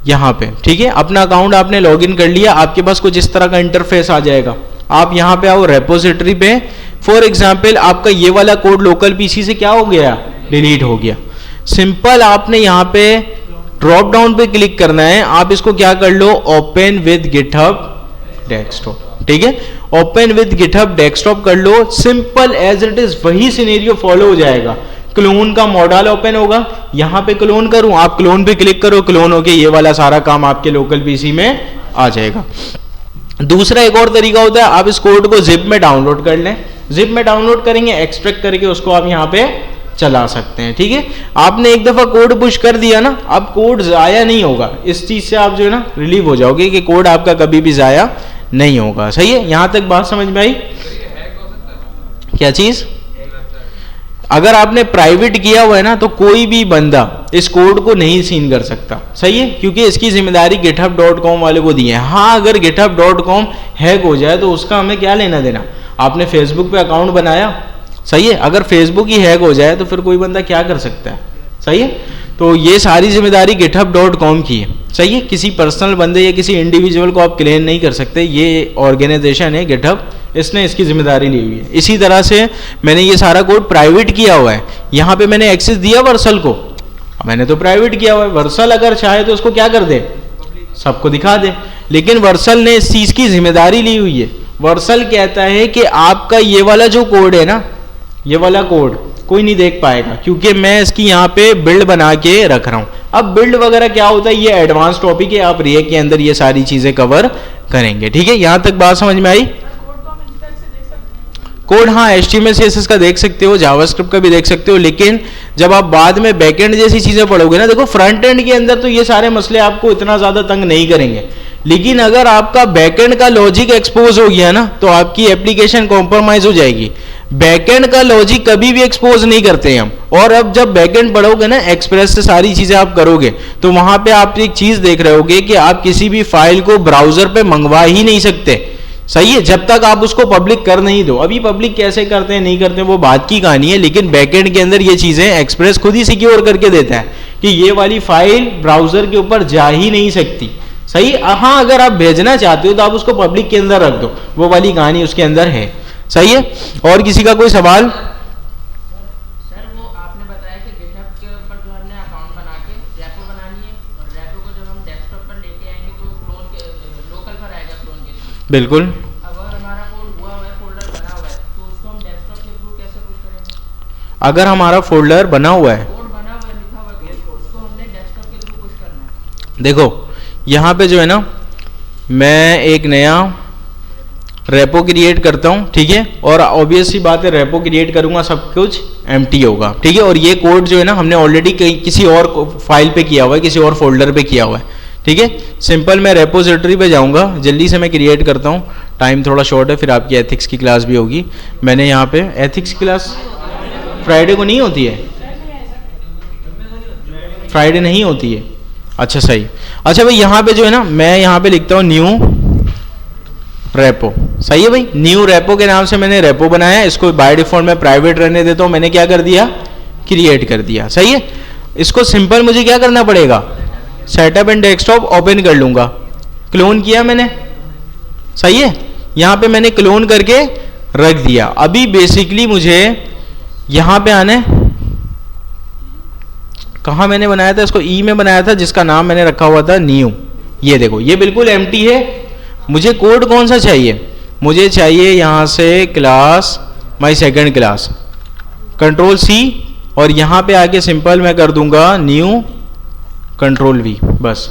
यहाँ पे, ठीक है। अपना अकाउंट आपने लॉगिन कर लिया, आपके पास कुछ इस तरह का इंटरफेस आ जाएगा। आप यहाँ पे आओ रेपोजिटरी पे। फॉर एग्जाम्पल आपका ये वाला कोड लोकल पीसी से क्या हो गया, डिलीट हो गया। सिंपल, आपने यहाँ पे ड्रॉप डाउन पे क्लिक करना है। आप इसको क्या कर लो, ओपन विद गिटहब डेस्कटॉप, ठीक है। ओपन विद गिटहब डेस्कटॉप कर लो। सिंपल एज इट इज वही सिनेरियो फॉलो हो जाएगा। क्लोन का मॉडल ओपन होगा, यहाँ पे क्लोन करूं, आप क्लोन पे क्लिक करो, क्लोन होके ये वाला सारा काम आपके लोकल पीसी में आ जाएगा। दूसरा एक और तरीका होता है, आप इस कोड को जिप में डाउनलोड कर लें। जिप में डाउनलोड करेंगे, एक्सट्रैक्ट करके उसको आप यहाँ पे चला सकते हैं, ठीक है। आपने एक दफा कोड पुश कर दिया ना, अब कोड जाया नहीं होगा। इस चीज से आप जो है ना रिलीव हो जाओगे कि कोड आपका कभी भी जाया नहीं होगा, सही है। यहां तक बात समझ में आई? क्या चीज? अगर आपने प्राइवेट किया हुआ है ना, तो कोई भी बंदा इस कोड को नहीं सीन कर सकता, सही है, क्योंकि इसकी जिम्मेदारी github.com वाले को दी है। हाँ, अगर github.com हैक हो जाए तो उसका हमें क्या लेना देना। आपने फेसबुक पे अकाउंट बनाया, सही है। अगर फेसबुक ही हैक हो जाए तो फिर कोई बंदा क्या कर सकता है, सही है। तो ये सारी जिम्मेदारी github.com की है, सही है। किसी पर्सनल बंदे या किसी इंडिविजुअल को आप क्लेम नहीं कर सकते, ये ऑर्गेनाइजेशन है GitHub, इसने इसकी जिम्मेदारी ली हुई है। इसी तरह से मैंने ये सारा कोड प्राइवेट किया हुआ है, यहाँ पे मैंने एक्सेस दिया वर्सल को, मैंने तो प्राइवेट किया हुआ है। वर्सल अगर चाहे तो उसको क्या कर दे, सबको दिखा दे, लेकिन वर्सल ने इस चीज की जिम्मेदारी ली हुई है। वर्सल कहता है कि आपका ये वाला जो कोड है ना, ये वाला कोड कोई नहीं देख पाएगा, क्योंकि मैं इसकी यहाँ पे बिल्ड बना के रख रहा हूँ। अब बिल्ड वगैरह क्या होता है, ये एडवांस टॉपिक है, आप रिएक्ट के अंदर ये सारी चीजें कवर करेंगे, ठीक है। यहाँ तक बात समझ में आई। कोड हाँ HTML CSS का देख सकते हो, जावास्क्रिप्ट का भी देख सकते हो, लेकिन जब आप बाद में बैकएंड जैसी चीजें पढ़ोगे ना, देखो फ्रंट एंड के अंदर तो ये सारे मसले आपको इतना ज्यादा तंग नहीं करेंगे, लेकिन अगर आपका बैकएंड का लॉजिक एक्सपोज हो गया ना तो आपकी एप्लीकेशन कॉम्प्रोमाइज हो जाएगी। बैकएंड का लॉजिक कभी भी एक्सपोज नहीं करते हम, और अब जब बैकएंड पढ़ोगे ना, एक्सप्रेस से सारी चीजें आप करोगे, तो वहां पे आप एक चीज देख रहे होगे कि आप किसी भी फाइल को ब्राउजर पे मंगवा ही नहीं सकते, सही है, जब तक आप उसको पब्लिक कर नहीं दो। अभी पब्लिक कैसे करते हैं नहीं करते हैं वो बात की कहानी है, लेकिन बैकएंड के अंदर ये चीजें एक्सप्रेस खुद ही सिक्योर करके देता है कि ये वाली फाइल ब्राउजर के ऊपर जा ही नहीं सकती, सही। हाँ, अगर आप भेजना चाहते हो तो आप उसको पब्लिक के अंदर रख दो, वो वाली कहानी उसके अंदर है, सही है। और किसी का कोई सवाल? सर वो आपने बताया कि GitHub के ऊपर जो हमने अकाउंट बना के रेपो बनानी है, और रेपो को जब हम डेस्कटॉप पर लेके आएंगे तो क्लोन के लोकल पर आएगा, क्लोन के थ्रू। बिल्कुल। अगर हमारा कोड हुआ हुआ है, फोल्डर बना हुआ है, तो उसको हम डेस्कटॉप के थ्रू कैसे पुश करेंगे? अगर हमारा फोल्डर बना हुआ है, कोड बना हुआ है, लिखा हुआ है, उसको हमने डेस्कटॉप के थ्रू पुश करना है। देखो यहाँ पे जो है ना, मैं एक नया रेपो क्रिएट करता हूँ, ठीक है, और ऑब्वियस सी बात है रेपो क्रिएट करूंगा सब कुछ एम्प्टी होगा, ठीक है। और ये कोड जो है ना हमने ऑलरेडी किसी और फाइल पे किया हुआ है, किसी और फोल्डर पे किया हुआ है, ठीक है। सिंपल मैं रेपोजिटरी पे जाऊंगा, जल्दी से मैं क्रिएट करता हूँ, टाइम थोड़ा शॉर्ट है, फिर आपकी एथिक्स की क्लास भी होगी। मैंने यहाँ पे एथिक्स की क्लास फ्राइडे को नहीं होती है, फ्राइडे नहीं होती है, अच्छा सही। अच्छा भाई यहाँ पे जो है ना, मैं यहाँ पे लिखता हूँ न्यू रेपो, सही है भाई। न्यू रेपो के नाम से मैंने रेपो बनाया, इसको बाय डिफॉल्ट में प्राइवेट रहने देता हूँ, मैंने क्या कर दिया, क्रिएट कर दिया, सही है। इसको सिंपल मुझे क्या करना पड़ेगा, सेटअप एंड डेस्कटॉप ओपन कर लूंगा, क्लोन किया मैंने, सही है। यहाँ पे मैंने क्लोन करके रख दिया। अभी बेसिकली मुझे यहाँ पे आना है, कहाँ मैंने बनाया था इसको, ई में बनाया था, जिसका नाम मैंने रखा हुआ था न्यू। ये देखो ये बिल्कुल एम्प्टी है। मुझे कोड कौन सा चाहिए, मुझे चाहिए यहाँ से class my second class, control C, और यहाँ पे आके सिंपल मैं कर दूंगा न्यू कंट्रोल V, बस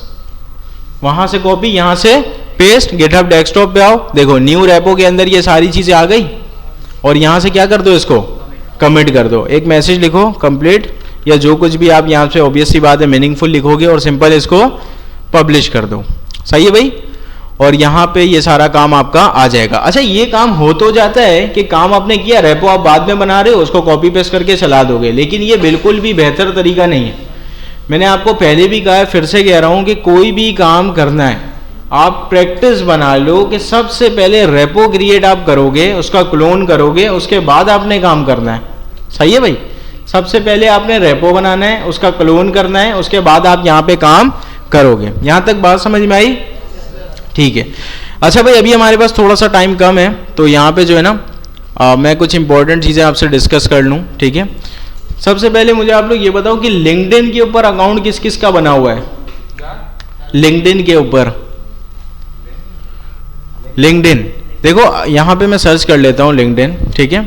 वहां से कॉपी, यहाँ से पेस्ट, गिटहब डेस्कटॉप पे आओ, देखो न्यू रेपो के अंदर ये सारी चीजें आ गई, और यहाँ से क्या कर दो, इसको कमिट कर दो, एक मैसेज लिखो कंप्लीट, या जो कुछ भी आप यहाँ से ऑब्वियस सी बात है मीनिंगफुल लिखोगे, और सिंपल इसको पब्लिश कर दो, सही है भाई। और यहाँ पे ये सारा काम आपका आ जाएगा। अच्छा ये काम हो तो जाता है कि काम आपने किया, रेपो आप बाद में बना रहे हो, उसको कॉपी पेस्ट करके चला दोगे, लेकिन ये बिल्कुल भी बेहतर तरीका नहीं है। मैंने आपको पहले भी कहा है, फिर से कह रहा हूँ कि कोई भी काम करना है आप प्रैक्टिस बना लो कि सबसे पहले रेपो क्रिएट आप करोगे, उसका क्लोन करोगे, उसके बाद आपने काम करना है, सही है भाई। सबसे पहले आपने रेपो बनाना है, उसका क्लोन करना है, उसके बाद आप यहाँ पे काम करोगे। यहाँ तक बात समझ में आई, ठीक है। अच्छा भाई अभी हमारे पास थोड़ा सा टाइम कम है, तो यहाँ पे जो है ना मैं कुछ इंपॉर्टेंट चीज़ें आपसे डिस्कस कर लूँ, ठीक है। सबसे पहले मुझे आप लोग ये बताओ कि लिंक्डइन के ऊपर अकाउंट किस किस का बना हुआ है, लिंक्डइन के ऊपर, लिंक्डइन देखो यहाँ पे मैं सर्च कर लेता हूँ लिंक्डइन, ठीक है।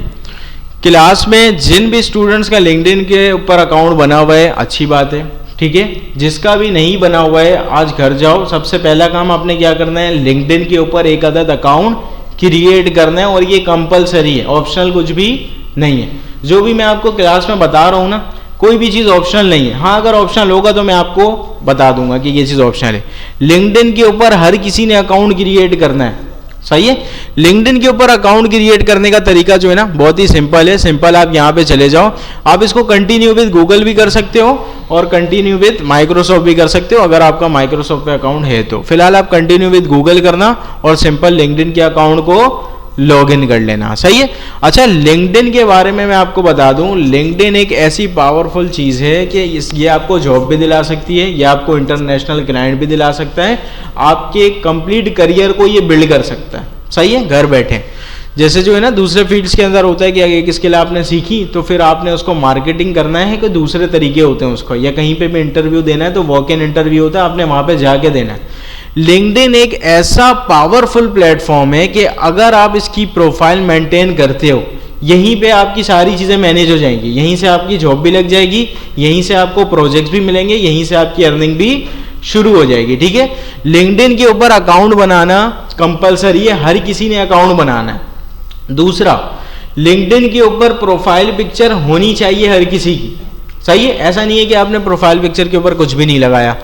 क्लास में जिन भी स्टूडेंट्स का लिंक्डइन के ऊपर अकाउंट बना हुआ है अच्छी बात है, ठीक है। जिसका भी नहीं बना हुआ है आज घर जाओ, सबसे पहला काम आपने क्या करना है, लिंक्डइन के ऊपर एक अदद अकाउंट क्रिएट करना है, और ये कंपलसरी है, ऑप्शनल कुछ भी नहीं है। जो भी मैं आपको क्लास में बता रहा हूँ ना, कोई भी चीज़ ऑप्शनल नहीं है। हाँ अगर ऑप्शनल होगा तो मैं आपको बता दूंगा कि ये चीज़ ऑप्शनल है। लिंक्डइन के ऊपर हर किसी ने अकाउंट क्रिएट करना है, सही है। लिंक्डइन के ऊपर अकाउंट क्रिएट करने का तरीका जो है ना बहुत ही सिंपल है। सिंपल आप यहाँ पे चले जाओ, आप इसको कंटिन्यू विद गूगल भी कर सकते हो और कंटिन्यू विद माइक्रोसॉफ्ट भी कर सकते हो, अगर आपका माइक्रोसॉफ्ट पे अकाउंट है तो। फिलहाल आप कंटिन्यू विद गूगल करना और सिंपल लिंक्डइन के अकाउंट को लॉगिन कर लेना। सही है। अच्छा, लिंक्डइन के बारे में मैं आपको बता दूं, लिंक्डइन एक ऐसी पावरफुल चीज़ है कि ये आपको जॉब भी दिला सकती है, ये आपको इंटरनेशनल क्लाइंट भी दिला सकता है, आपके कंप्लीट करियर को ये बिल्ड कर सकता है। सही है, घर बैठे। जैसे जो है ना दूसरे फील्ड्स के अंदर होता है कि एक स्किल आपने सीखी तो फिर आपने उसको मार्केटिंग करना है, कि दूसरे तरीके होते हैं उसको, या कहीं पे भी इंटरव्यू देना है तो वॉक इन इंटरव्यू होता है, आपने वहाँ पे जाके देना है। लिंक्डइन एक ऐसा पावरफुल प्लेटफॉर्म है कि अगर आप इसकी प्रोफाइल मेंटेन करते हो, यहीं पे आपकी सारी चीज़ें मैनेज हो जाएंगी, यहीं से आपकी जॉब भी लग जाएगी, यहीं से आपको प्रोजेक्ट्स भी मिलेंगे, यहीं से आपकी अर्निंग भी शुरू हो जाएगी। ठीक है। लिंक्डइन के ऊपर अकाउंट बनाना कंपलसरी है, हर किसी ने अकाउंट बनाना है। दूसरा, लिंक्डइन के ऊपर प्रोफाइल पिक्चर होनी चाहिए हर किसी की। सही है, ऐसा नहीं है कि आपने प्रोफाइल पिक्चर के ऊपर कुछ भी नहीं लगाया।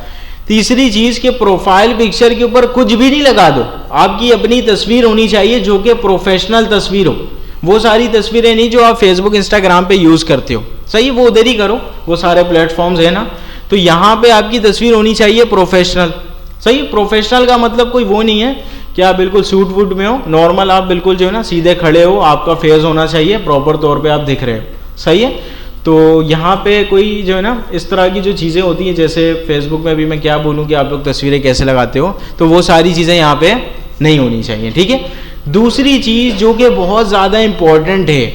तीसरी चीज कि प्रोफाइल पिक्चर के ऊपर कुछ भी नहीं लगा दो, आपकी अपनी तस्वीर होनी चाहिए जो कि प्रोफेशनल तस्वीर हो। वो सारी तस्वीरें नहीं जो आप फेसबुक इंस्टाग्राम पे यूज करते हो, सही, वो उधर ही करो, वो सारे प्लेटफॉर्म्स है ना। तो यहाँ पे आपकी तस्वीर होनी चाहिए प्रोफेशनल। सही, प्रोफेशनल का मतलब कोई वो नहीं है कि आप बिल्कुल सूट वूट में हो, नॉर्मल आप बिल्कुल जो है ना सीधे खड़े हो, आपका फेस होना चाहिए, प्रॉपर तौर पे आप दिख रहे हो। सही है। तो यहाँ पे कोई जो है ना इस तरह की जो चीज़ें होती हैं, जैसे फेसबुक में भी मैं क्या बोलूँ कि आप लोग तस्वीरें कैसे लगाते हो, तो वो सारी चीज़ें यहाँ पे नहीं होनी चाहिए। ठीक है। दूसरी चीज़ जो कि बहुत ज़्यादा इम्पोर्टेंट है,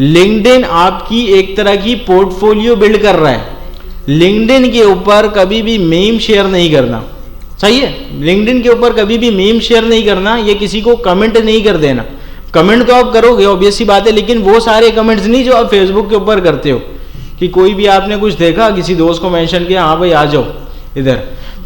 लिंक्डइन आपकी एक तरह की पोर्टफोलियो बिल्ड कर रहा है। लिंक्डइन के ऊपर कभी भी मीम शेयर नहीं करना। सही है, लिंक्डइन के ऊपर कभी भी मीम शेयर नहीं करना, ये किसी को कमेंट नहीं कर देना। कमेंट तो आप करोगे, ऑब्वियस सी बात है, लेकिन वो सारे कमेंट्स नहीं जो आप फेसबुक के ऊपर करते हो, कि कोई भी आपने कुछ देखा, किसी दोस्त को मेंशन किया, हाँ भाई आ जाओ इधर,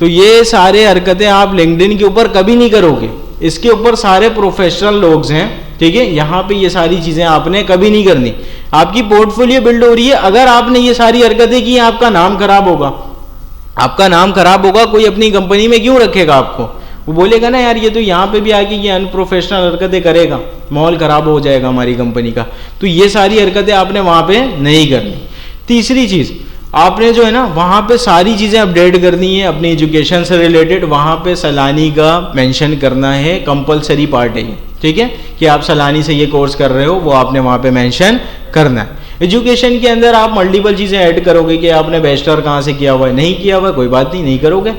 तो ये सारे हरकतें आप लिंक्डइन के ऊपर कभी नहीं करोगे। इसके ऊपर सारे प्रोफेशनल लोग हैं। ठीक है। यहाँ पे ये सारी चीजें आपने कभी नहीं करनी। आपकी पोर्टफोलियो बिल्ड हो रही है, अगर आपने ये सारी हरकतें की, आपका नाम खराब होगा, आपका नाम खराब होगा। कोई अपनी कंपनी में क्यों रखेगा आपको, वो बोलेगा ना यार ये तो यहाँ पे भी आके ये अनप्रोफेशनल हरकतें करेगा, माहौल खराब हो जाएगा हमारी कंपनी का। तो ये सारी हरकतें आपने वहाँ पे नहीं करनी। तीसरी चीज़, आपने जो है ना वहाँ पे सारी चीज़ें अपडेट करनी है अपनी एजुकेशन से रिलेटेड। वहाँ पे सलानी का मेंशन करना है, कंपलसरी पार्ट है ये। ठीक है, कि आप सलानी से ये कोर्स कर रहे हो, वो आपने वहाँ पे मेंशन करना है। एजुकेशन के अंदर आप मल्टीपल चीज़ें ऐड करोगे कि आपने बैचलर कहाँ से किया हुआ है, नहीं किया हुआ है, कोई बात नहीं, नहीं करोगे।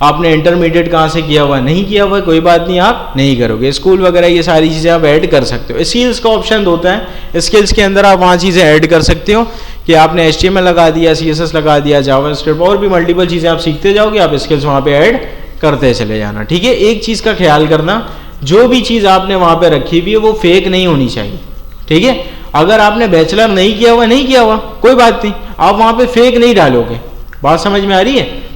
आपने इंटरमीडिएट कहाँ से किया हुआ है, नहीं किया हुआ है, कोई बात नहीं, आप नहीं करोगे। स्कूल वगैरह ये सारी चीज़ें आप ऐड कर सकते हो। स्किल्स का ऑप्शन होता है, स्किल्स के अंदर आप वहाँ चीज़ें ऐड कर सकते हो कि आपने HTML लगा दिया, CSS लगा दिया, जावास्क्रिप्ट, और भी मल्टीपल चीज़ें आप सीखते जाओगे, आप स्किल्स वहाँ पे ऐड करते चले जाना। ठीक है। एक चीज़ का ख्याल करना, जो भी चीज़ आपने वहाँ पे रखी हुई है वो फेक नहीं होनी चाहिए। ठीक है। अगर आपने बैचलर नहीं किया हुआ, नहीं किया हुआ, कोई बात नहीं, आप वहाँ पे फेक नहीं डालोगे। बात समझ में आ रही है।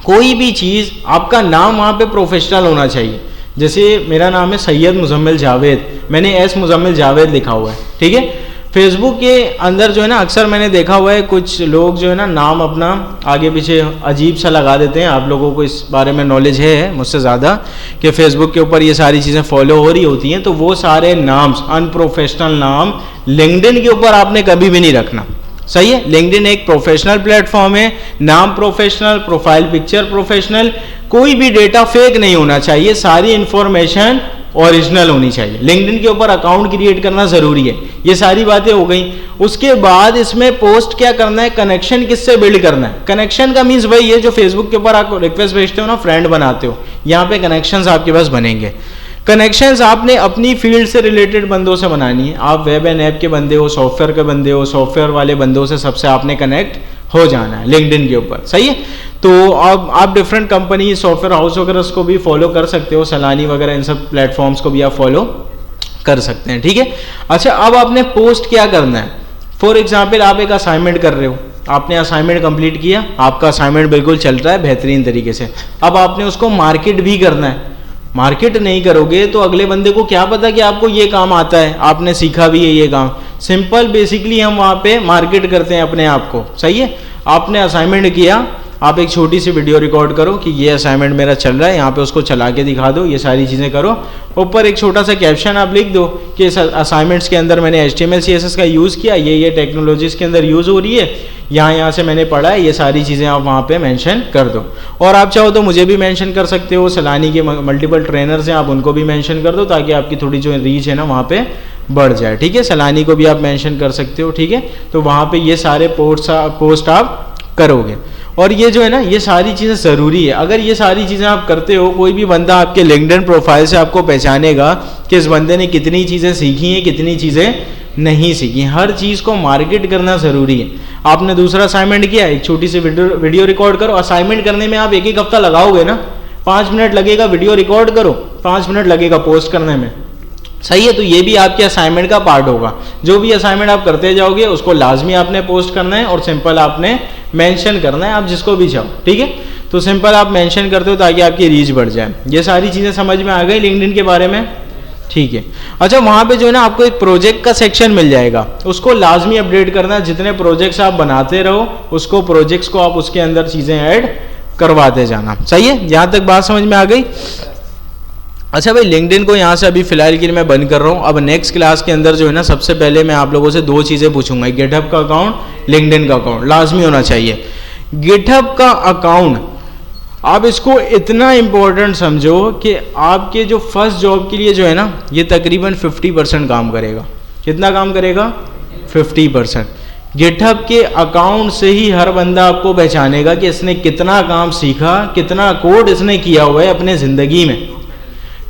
कोई भी चीज़, आपका नाम वहाँ पे प्रोफेशनल होना चाहिए। जैसे मेरा नाम है सैयद मुजम्मिल जावेद, मैंने एस मुजम्मिल जावेद लिखा हुआ है। ठीक है। फेसबुक के अंदर जो है ना अक्सर मैंने देखा हुआ है कुछ लोग जो है ना नाम अपना आगे पीछे अजीब सा लगा देते हैं। आप लोगों को इस बारे में नॉलेज है मुझसे ज़्यादा कि फेसबुक के ऊपर ये सारी चीज़ें फॉलो हो रही होती हैं, तो वो सारे नाम्स, अनप्रोफेशनल नाम लिंक्डइन के ऊपर आपने कभी भी नहीं रखना। सही है। लिंक्डइन एक प्रोफेशनल प्लेटफॉर्म है, नाम प्रोफेशनल, प्रोफाइल पिक्चर प्रोफेशनल, कोई भी डेटा फेक नहीं होना चाहिए, सारी इंफॉर्मेशन ओरिजिनल होनी चाहिए। लिंक्डइन के ऊपर अकाउंट क्रिएट करना जरूरी है। ये सारी बातें हो गई। उसके बाद इसमें पोस्ट क्या करना है, कनेक्शन किससे बिल्ड करना है। कनेक्शन का मीन्स वही है जो फेसबुक के ऊपर आप रिक्वेस्ट भेजते हो ना, फ्रेंड बनाते हो, यहाँ पे कनेक्शंस आपके पास बनेंगे। कनेक्शंस आपने अपनी फील्ड से रिलेटेड बंदों से बनानी है। आप वेब एंड ऐप के बंदे हो, सॉफ्टवेयर के बंदे हो, सॉफ्टवेयर वाले बंदों से सबसे आपने कनेक्ट हो जाना है लिंक्डइन के ऊपर। सही है। तो अब आप डिफरेंट कंपनी, सॉफ्टवेयर हाउस वगैरह को भी फॉलो कर सकते हो, सलानी वगैरह, इन सब प्लेटफॉर्म्स को भी आप फॉलो कर सकते हैं। ठीक है। अच्छा, अब आपने पोस्ट क्या करना है। फॉर एग्जाम्पल आप एक असाइनमेंट कर रहे हो, आपने असाइनमेंट कंप्लीट किया, आपका असाइनमेंट बिल्कुल चल रहा है बेहतरीन तरीके से। अब आपने उसको मार्केट भी करना है। मार्केट नहीं करोगे तो अगले बंदे को क्या पता कि आपको ये काम आता है, आपने सीखा भी है ये काम। सिंपल बेसिकली हम वहाँ पे मार्केट करते हैं अपने आप को। सही है। आपने असाइनमेंट किया, आप एक छोटी सी वीडियो रिकॉर्ड करो कि ये असाइनमेंट मेरा चल रहा है, यहाँ पे उसको चला के दिखा दो, ये सारी चीज़ें करो। ऊपर एक छोटा सा कैप्शन आप लिख दो कि इस असाइनमेंट्स के अंदर मैंने HTML CSS का यूज़ किया, ये टेक्नोलॉजीज़ के अंदर यूज़ हो रही है, यहाँ से मैंने पढ़ा है, ये सारी चीज़ें आप वहाँ पे मेंशन कर दो। और आप चाहो तो मुझे भी मेंशन कर सकते हो, सलानी के मल्टीपल ट्रेनर्स हैं, आप उनको भी मेंशन कर दो ताकि आपकी थोड़ी जो रीच है ना वहाँ पे बढ़ जाए, ठीक है। सलानी को भी आप मेंशन कर सकते हो, ठीक है। तो वहाँ पे ये सारे पोस्ट आप करोगे। और ये जो है ना, ये सारी चीज़ें ज़रूरी है। अगर ये सारी चीज़ें आप करते हो, कोई भी बंदा आपके लिंक्डइन प्रोफाइल से आपको पहचानेगा कि इस बंदे ने कितनी चीज़ें सीखी हैं, कितनी चीज़ें नहीं सीखी। हर चीज़ को मार्केट करना ज़रूरी है। आपने दूसरा असाइनमेंट किया, एक छोटी सी वीडियो रिकॉर्ड करो। असाइनमेंट करने में आप 1 हफ्ता लगाओगे ना, 5 मिनट लगेगा वीडियो रिकॉर्ड करो, 5 मिनट लगेगा पोस्ट करने में, सही है। तो ये भी आपके असाइनमेंट का पार्ट होगा। जो भी असाइनमेंट आप करते जाओगे उसको लाजमी आपने पोस्ट करना है और सिंपल आपने मेंशन करना है, आप जिसको भी चाहो, ठीक है। तो सिंपल आप मेंशन करते हो ताकि आपकी रीच बढ़ जाए। ये सारी चीज़ें समझ में आ गई लिंक्डइन के बारे में, ठीक है। अच्छा, वहाँ पे जो है ना आपको एक प्रोजेक्ट का सेक्शन मिल जाएगा, उसको लाजमी अपडेट करना है। जितने प्रोजेक्ट्स आप बनाते रहो उसको प्रोजेक्ट्स को आप उसके अंदर चीज़ें ऐड करवाते जाना, सही है। यहाँ तक बात समझ में आ गई। अच्छा भाई, लिंक्डइन को यहाँ से अभी फिलहाल के लिए मैं बंद कर रहा हूँ। अब नेक्स्ट क्लास के अंदर जो है ना, सबसे पहले मैं आप लोगों से 2 चीज़ें पूछूंगा, गिटहब का अकाउंट, लिंक्डइन का अकाउंट लाजमी होना चाहिए। गिटहब का अकाउंट आप इसको इतना इम्पोर्टेंट समझो कि आपके जो फर्स्ट जॉब के लिए जो है ना, ये तकरीबन 50% काम करेगा। कितना काम करेगा? 50%। गिटहब के अकाउंट से ही हर बंदा आपको पहचानेगा कि इसने कितना काम सीखा, कितना कोड इसने किया हुआ है अपने ज़िंदगी में।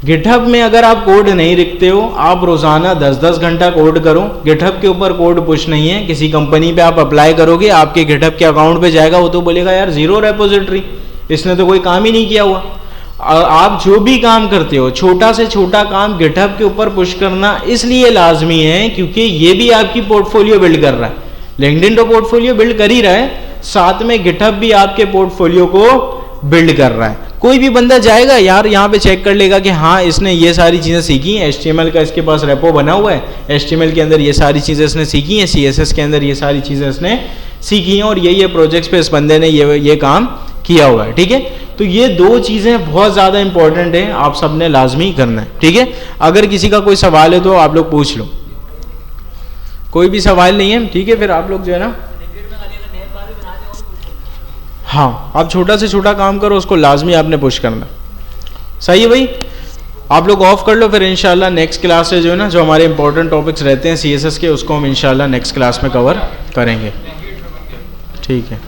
गिटहब में अगर आप कोड नहीं लिखते हो, आप रोज़ाना 10-10 घंटा कोड करो, गिटहब के ऊपर कोड पुश नहीं है। किसी कंपनी पे आप अप्लाई करोगे, आपके गिटहब के अकाउंट पे जाएगा, वो तो बोलेगा यार ज़ीरो रेपोजिटरी, इसने तो कोई काम ही नहीं किया हुआ। आप जो भी काम करते हो, छोटा से छोटा काम गिटहब के ऊपर पुश करना इसलिए लाजमी है क्योंकि ये भी आपकी पोर्टफोलियो बिल्ड कर रहा है। लिंक्डइन तो पोर्टफोलियो बिल्ड कर ही रहा है, साथ में गिटहब भी आपके पोर्टफोलियो को बिल्ड कर रहा है। कोई भी बंदा जाएगा यार, यहाँ पे चेक कर लेगा कि हाँ इसने ये सारी चीज़ें सीखी हैं, HTML का इसके पास रेपो बना हुआ है, HTML के अंदर ये सारी चीज़ें इसने सीखी हैं, CSS के अंदर ये सारी चीज़ें इसने सीखी हैं, और ये प्रोजेक्ट्स पे इस बंदे ने ये काम किया हुआ है, ठीक है। तो ये 2 चीज़ें बहुत ज़्यादा इंपॉर्टेंट है, आप सब ने लाजमी करना है, ठीक है। अगर किसी का कोई सवाल है तो आप लोग पूछ लो, कोई भी सवाल नहीं है, ठीक है। फिर आप लोग जो है ना, हाँ, आप छोटा से छोटा काम करो, उसको लाजमी आपने पुश करना, सही है भाई। आप लोग ऑफ कर लो, फिर इंशाल्लाह नेक्स्ट क्लास से जो है ना, जो हमारे इंपॉर्टेंट टॉपिक्स रहते हैं CSS के, उसको हम इंशाल्लाह नेक्स्ट क्लास में कवर करेंगे, ठीक है।